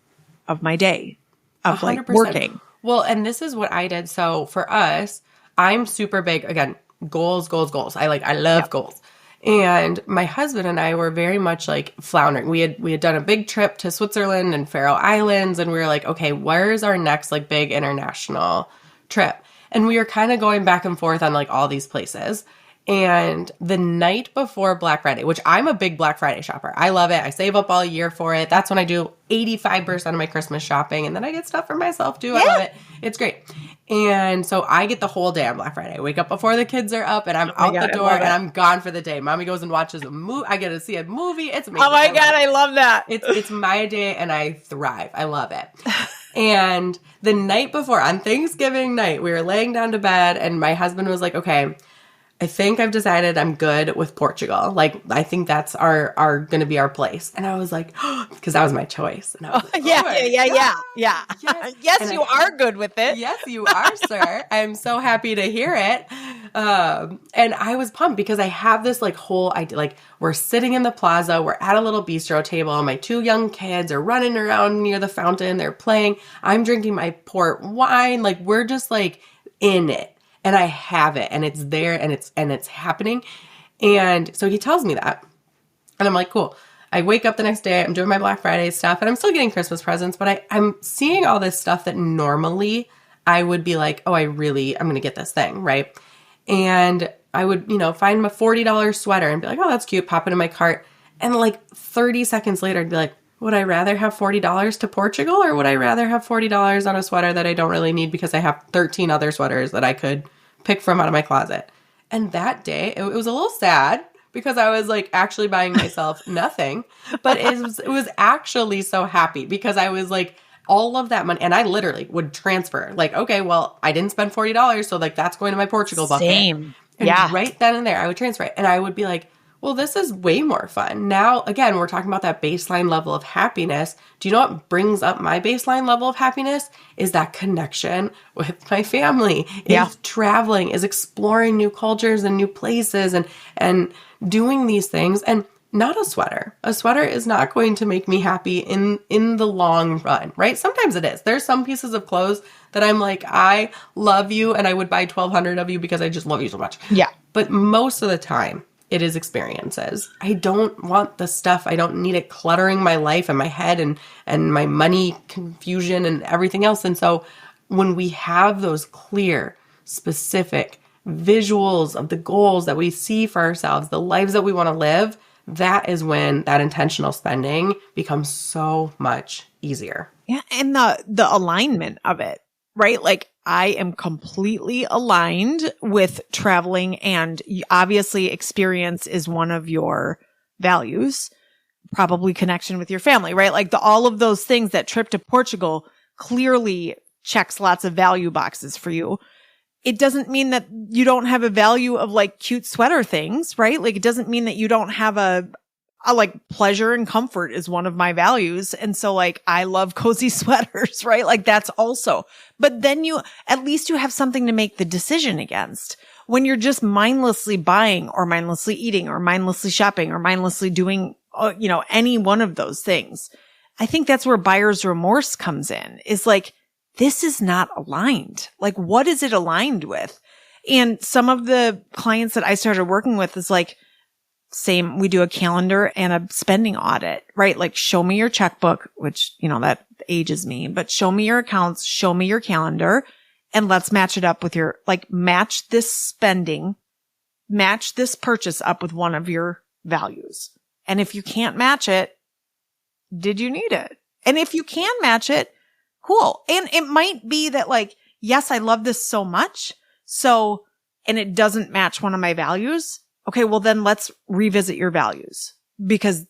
of my day of 100%. Like working. Well, and this is what I did. So for us, I'm super big, again, goals, goals, goals. I love goals. And my husband and I were very much like floundering. We had done a big trip to Switzerland and Faroe Islands, and we were like, okay, where's our next like big international trip? And we were kind of going back and forth on like all these places. And the night before Black Friday, which I'm a big Black Friday shopper. I love it. I save up all year for it. That's when I do 85% of my Christmas shopping. And then I get stuff for myself too. I love it. It's great. And so I get the whole day on Black Friday. I wake up before the kids are up and I'm out the door and I'm gone for the day. Mommy goes and watches a movie. I get to see a movie. It's amazing. Oh my God, I love that. It's my day and I thrive. I love it. And the night before, on Thanksgiving night, we were laying down to bed and my husband was like, okay, I think I've decided I'm good with Portugal. Like, I think that's our going to be our place. And I was like, because that was my choice. And I was like, yeah. Yes, you are good with it. Yes, you are, sir. I'm so happy to hear it. And I was pumped because I have this like whole idea, like we're sitting in the plaza, we're at a little bistro table. My 2 young kids are running around near the fountain. They're playing. I'm drinking my port wine. Like we're just like in it. And I have it and it's there and it's happening. And so he tells me that. And I'm like, cool. I wake up the next day, I'm doing my Black Friday stuff and I'm still getting Christmas presents, but I'm seeing all this stuff that normally I would be like, oh, I'm going to get this thing, right? And I would, find my $40 sweater and be like, oh, that's cute, pop it in my cart. And like 30 seconds later, I'd be like, would I rather have $40 to Portugal or would I rather have $40 on a sweater that I don't really need because I have 13 other sweaters that I could pick from out of my closet? And that day, it was a little sad because I was like actually buying myself nothing, but it was actually so happy because I was like, all of that money, and I literally would transfer like, okay, well, I didn't spend $40, so like that's going to my Portugal bucket. Same. And right then and there, I would transfer it. And I would be like, well, this is way more fun. Now, again, we're talking about that baseline level of happiness. Do you know what brings up my baseline level of happiness? Is that connection with my family, is traveling, is exploring new cultures and new places and doing these things. And not a sweater. A sweater is not going to make me happy in the long run, right? Sometimes it is. There's some pieces of clothes that I'm like, I love you and I would buy 1,200 of you because I just love you so much. Yeah. But most of the time, it is experiences. I don't want the stuff. I don't need it cluttering my life and my head and my money confusion and everything else. And so when we have those clear, specific visuals of the goals that we see for ourselves, the lives that we want to live, that is when that intentional spending becomes so much easier. Yeah. And the alignment of it, right? Like I am completely aligned with traveling and obviously experience is one of your values, probably connection with your family, right? Like all of those things, that trip to Portugal clearly checks lots of value boxes for you. It doesn't mean that you don't have a value of like cute sweater things, right? Like it doesn't mean that you don't have a like pleasure and comfort is one of my values. And so like, I love cozy sweaters, right? Like that's also, but then at least you have something to make the decision against. When you're just mindlessly buying or mindlessly eating or mindlessly shopping or mindlessly doing, any one of those things. I think that's where buyer's remorse comes in, is like, this is not aligned. Like, what is it aligned with? And some of the clients that I started working with is like, same, we do a calendar and a spending audit, right? Like, show me your checkbook, which, that ages me, but show me your accounts, show me your calendar, and let's match it up with match this spending, match this purchase up with one of your values. And if you can't match it, did you need it? And if you can match it, cool. And it might be that like, yes, I love this so much. So, and it doesn't match one of my values. Okay, well then let's revisit your values, because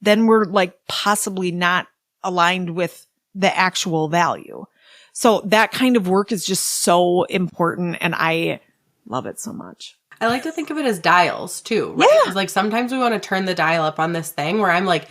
then we're like possibly not aligned with the actual value. So that kind of work is just so important and I love it so much. I like to think of it as dials too, right? Yeah. Like sometimes we want to turn the dial up on this thing where I'm like,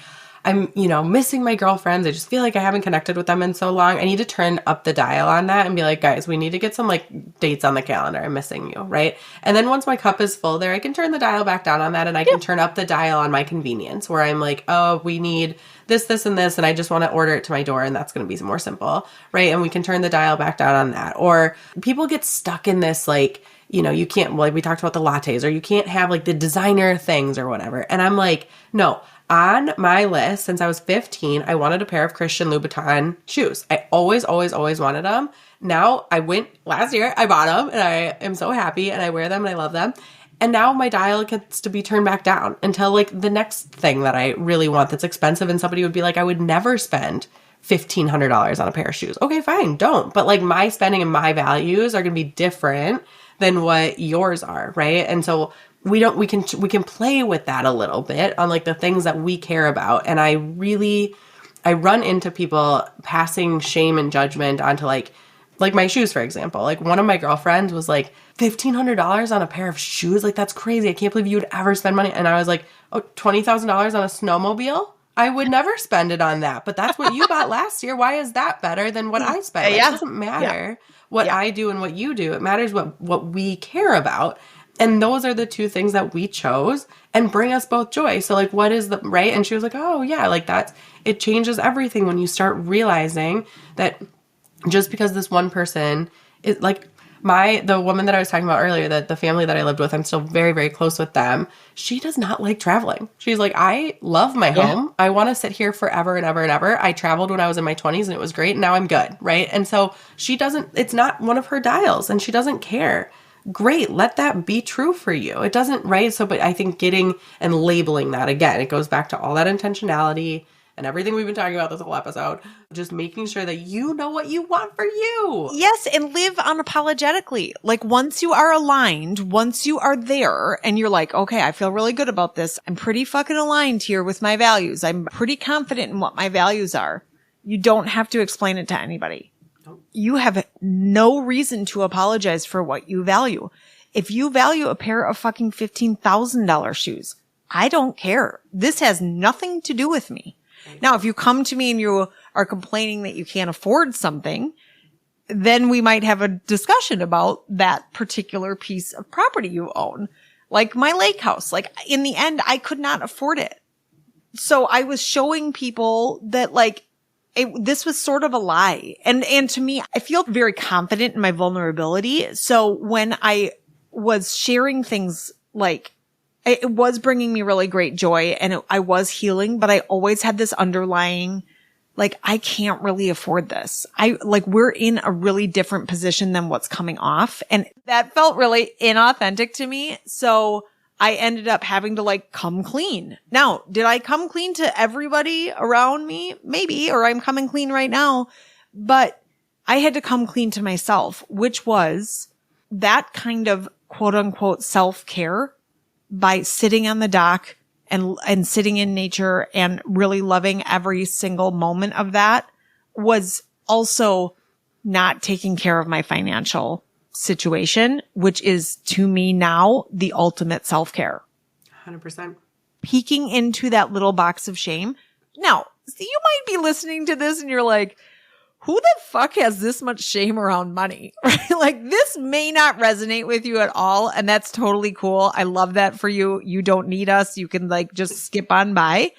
I'm, missing my girlfriends. I just feel like I haven't connected with them in so long. I need to turn up the dial on that and be like, guys, we need to get some like dates on the calendar. I'm missing you, right? And then once my cup is full there, I can turn the dial back down on that and I can turn up the dial on my convenience where I'm like, oh, we need this, this, and this, and I just want to order it to my door and that's going to be more simple, right? And we can turn the dial back down on that. Or people get stuck in this like, you can't, like we talked about the lattes, or you can't have like the designer things or whatever. And I'm like, no, on my list since I was 15, I wanted a pair of Christian Louboutin shoes. I always, always, always wanted them. Now I went last year, I bought them and I am so happy and I wear them and I love them. And now my dial gets to be turned back down until like the next thing that I really want that's expensive. And somebody would be like, I would never spend $1,500 on a pair of shoes. Okay, fine, don't. But like my spending and my values are going to be different than what yours are, right? And so we can play with that a little bit on like the things that we care about. And I run into people passing shame and judgment onto like my shoes, for example. Like one of my girlfriends was like, $1,500 on a pair of shoes? Like, that's crazy. I can't believe you would ever spend money. And I was like, oh, $20,000 on a snowmobile? I would never spend it on that. But that's what you bought last year. Why is that better than what I spent? Like, it doesn't matter what I do and what you do. It matters what we care about. And those are the two things that we chose and bring us both joy. So like, what is the right? And she was like, oh yeah, like it changes everything when you start realizing that just because this one person is like, the woman that I was talking about earlier, that the family that I lived with, I'm still very, very close with them. She does not like traveling. She's like, I love my home. I want to sit here forever and ever and ever. I traveled when I was in my 20s and it was great. And now I'm good. Right. And so it's not one of her dials and she doesn't care. Great. Let that be true for you. It doesn't, right? So, but I think getting and labeling that again, it goes back to all that intentionality and everything we've been talking about this whole episode, just making sure that you know what you want for you. Yes, and live unapologetically. Like once you are aligned, once you are there and you're like, okay, I feel really good about this. I'm pretty fucking aligned here with my values. I'm pretty confident in what my values are. You don't have to explain it to anybody. Nope. You have no reason to apologize for what you value. If you value a pair of fucking $15,000 shoes, I don't care. This has nothing to do with me. Now, if you come to me and you are complaining that you can't afford something, then we might have a discussion about that particular piece of property you own. Like my lake house. Like in the end, I could not afford it. So I was showing people that like this was sort of a lie. And to me, I feel very confident in my vulnerability. So when I was sharing things like, it was bringing me really great joy and I was healing, but I always had this underlying, like, I can't really afford this. We're in a really different position than what's coming off. And that felt really inauthentic to me. So I ended up having to like come clean. Now, did I come clean to everybody around me? Maybe, or I'm coming clean right now, but I had to come clean to myself, which was that kind of quote unquote self-care. By sitting on the dock and sitting in nature and really loving every single moment of that was also not taking care of my financial situation, which is to me now the ultimate self-care. 100%. Peeking into that little box of shame. Now, you might be listening to this and you're like, who the fuck has this much shame around money? Right? Like this may not resonate with you at all. And that's totally cool. I love that for you. You don't need us. You can like just skip on by.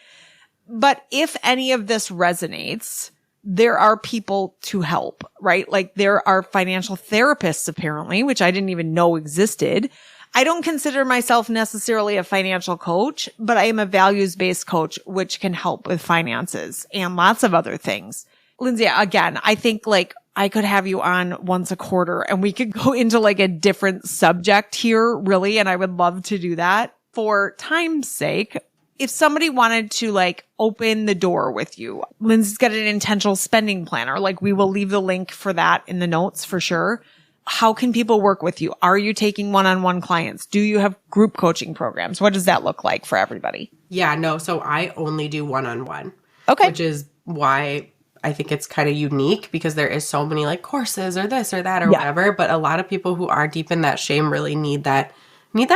But if any of this resonates, there are people to help, right? Like there are financial therapists apparently, which I didn't even know existed. I don't consider myself necessarily a financial coach, but I am a values-based coach, which can help with finances and lots of other things. Lindsey, again, I think like I could have you on once a quarter and we could go into like a different subject here, really. And I would love to do that for time's sake. If somebody wanted to like open the door with you, Lindsey's got an intentional spending planner. Like we will leave the link for that in the notes for sure. How can people work with you? Are you taking one-on-one clients? Do you have group coaching programs? What does that look like for everybody? Yeah, no. So I only do one-on-one. Okay. Which is why I think it's kind of unique because there is so many like courses or this or that or whatever. But a lot of people who are deep in that shame really need that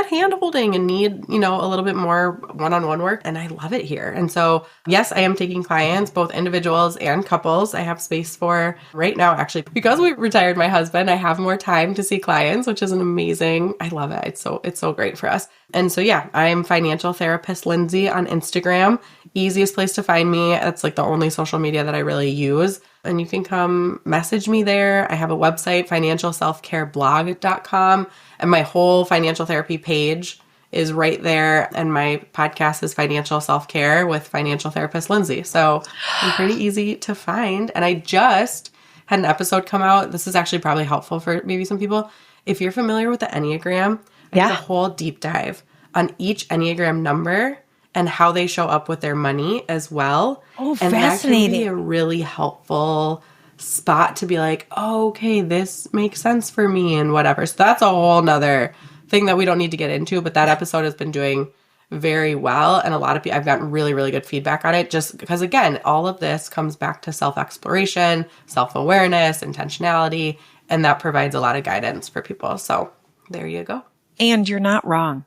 hand holding and need, a little bit more one-on-one work. And I love it here. And so, yes, I am taking clients, both individuals and couples. I have space for right now, actually, because we retired my husband, I have more time to see clients, which is I love it. It's so great for us. And so, yeah, I'm financial therapist Lindsey on Instagram. Easiest place to find me. That's like the only social media that I really use. And you can come message me there. I have a website, financialselfcareblog.com, and my whole financial therapy page is right there. And my podcast is Financial Self-Care with financial therapist Lindsey. So I'm pretty easy to find. And I just had an episode come out. This is actually probably helpful for maybe some people. If you're familiar with the Enneagram, I did a whole deep dive on each Enneagram number and how they show up with their money as well. Oh, and fascinating. that can be a really helpful spot to be like, oh, okay, this makes sense for me and whatever. So that's a whole nother thing that we don't need to get into, but that episode has been doing very well. And a lot of people, I've gotten really, really good feedback on it just because, again, all of this comes back to self-exploration, self-awareness, intentionality, and that provides a lot of guidance for people. So there you go. And you're not wrong,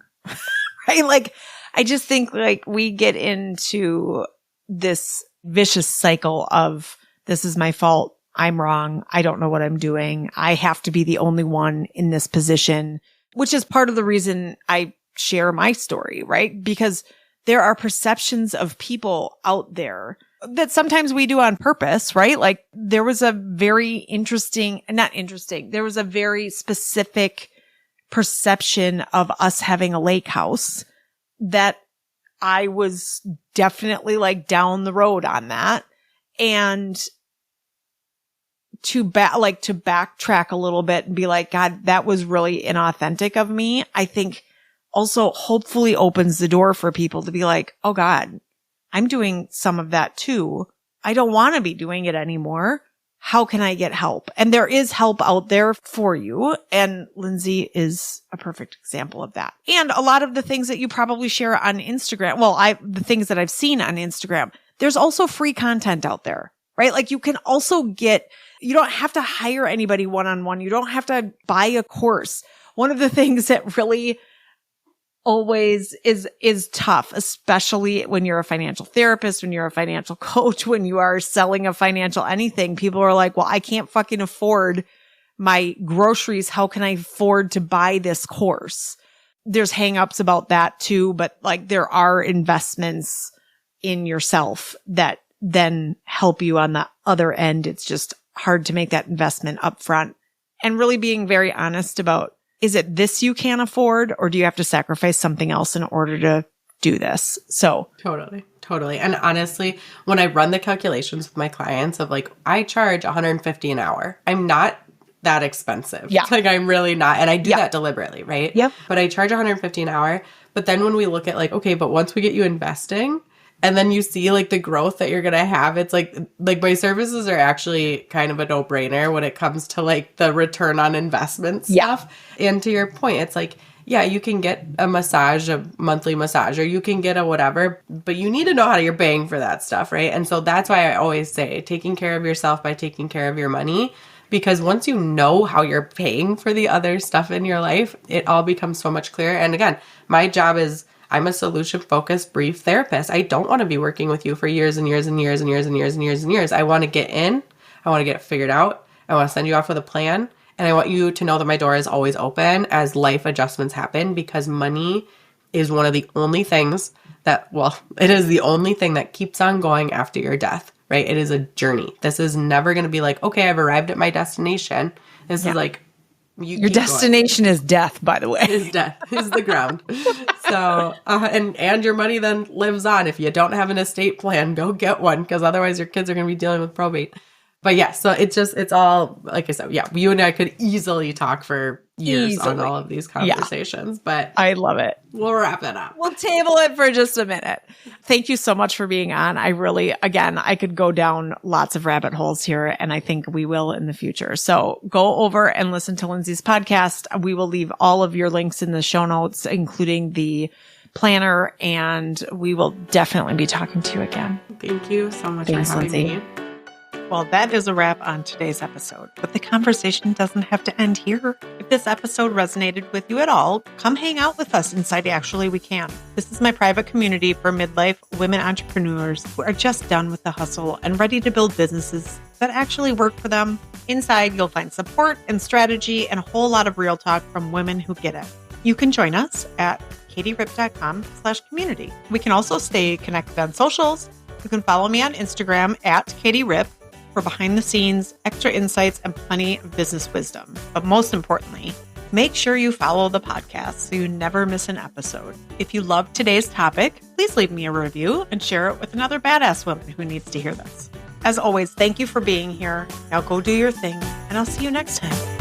right? Like, I just think like we get into this vicious cycle of this is my fault. I'm wrong. I don't know what I'm doing. I have to be the only one in this position, which is part of the reason I share my story, right? Because there are perceptions of people out there that sometimes we do on purpose, right? Like there was a very there was a very specific perception of us having a lake house that I was definitely like down the road on that. And to backtrack a little bit and be like, God, that was really inauthentic of me. I think also hopefully opens the door for people to be like, oh God, I'm doing some of that too. I don't want to be doing it anymore. How can I get help? And there is help out there for you. And Lindsey is a perfect example of that. And a lot of the things that you probably share on Instagram, the things that I've seen on Instagram, there's also free content out there, right? Like you can also you don't have to hire anybody one-on-one. You don't have to buy a course. One of the things that really always is tough, especially when you're a financial therapist, when you're a financial coach, when you are selling a financial anything, people are like, well, I can't fucking afford my groceries. How can I afford to buy this course? There's hangups about that too, but like there are investments in yourself that then help you on the other end. It's just hard to make that investment up front and really being very honest about, is it this you can't afford, or do you have to sacrifice something else in order to do this? So Totally. And honestly, when I run the calculations with my clients of like, I charge $150 an hour. I'm not that expensive. Yeah. Like I'm really not. And I do that deliberately, right? Yep. But I charge $150 an hour. But then when we look at like, okay, but once we get you investing, and then you see like the growth that you're going to have, it's like my services are actually kind of a no-brainer when it comes to like the return on investment stuff. Yeah. And to your point, it's like, yeah, you can get a massage, a monthly massage, or you can get a whatever, but you need to know how you're paying for that stuff, right? And so that's why I always say taking care of yourself by taking care of your money, because once you know how you're paying for the other stuff in your life, it all becomes so much clearer. And again, my job is I'm a solution-focused brief therapist. I don't want to be working with you for years and years and years and years and years and years and years. I want to get in. I want to get it figured out. I want to send you off with a plan. And I want you to know that my door is always open as life adjustments happen, because money is one of the only things it is the only thing that keeps on going after your death, right? It is a journey. This is never going to be like, okay, I've arrived at my destination. This is like, your destination is death, by the way. Is death, is the ground. So, and your money then lives on. If you don't have an estate plan, go get one, because otherwise your kids are going to be dealing with probate. But yeah, so it's all, like I said, yeah, you and I could easily talk for years on all of these conversations, but I love it. We'll wrap it up. We'll table it for just a minute. Thank you so much for being on. I really, again, I could go down lots of rabbit holes here, and I think we will in the future. So go over and listen to Lindsey's podcast. We will leave all of your links in the show notes, including the planner, and we will definitely be talking to you again. Thank you so much for having me. Well, that is a wrap on today's episode, but the conversation doesn't have to end here. If this episode resonated with you at all, come hang out with us inside Actually We Can. This is my private community for midlife women entrepreneurs who are just done with the hustle and ready to build businesses that actually work for them. Inside, you'll find support and strategy and a whole lot of real talk from women who get it. You can join us at katierip.com/community. We can also stay connected on socials. You can follow me on Instagram at katierip. for behind the scenes, extra insights, and plenty of business wisdom. But most importantly, make sure you follow the podcast so you never miss an episode. If you loved today's topic, please leave me a review and share it with another badass woman who needs to hear this. As always, thank you for being here. Now go do your thing, and I'll see you next time.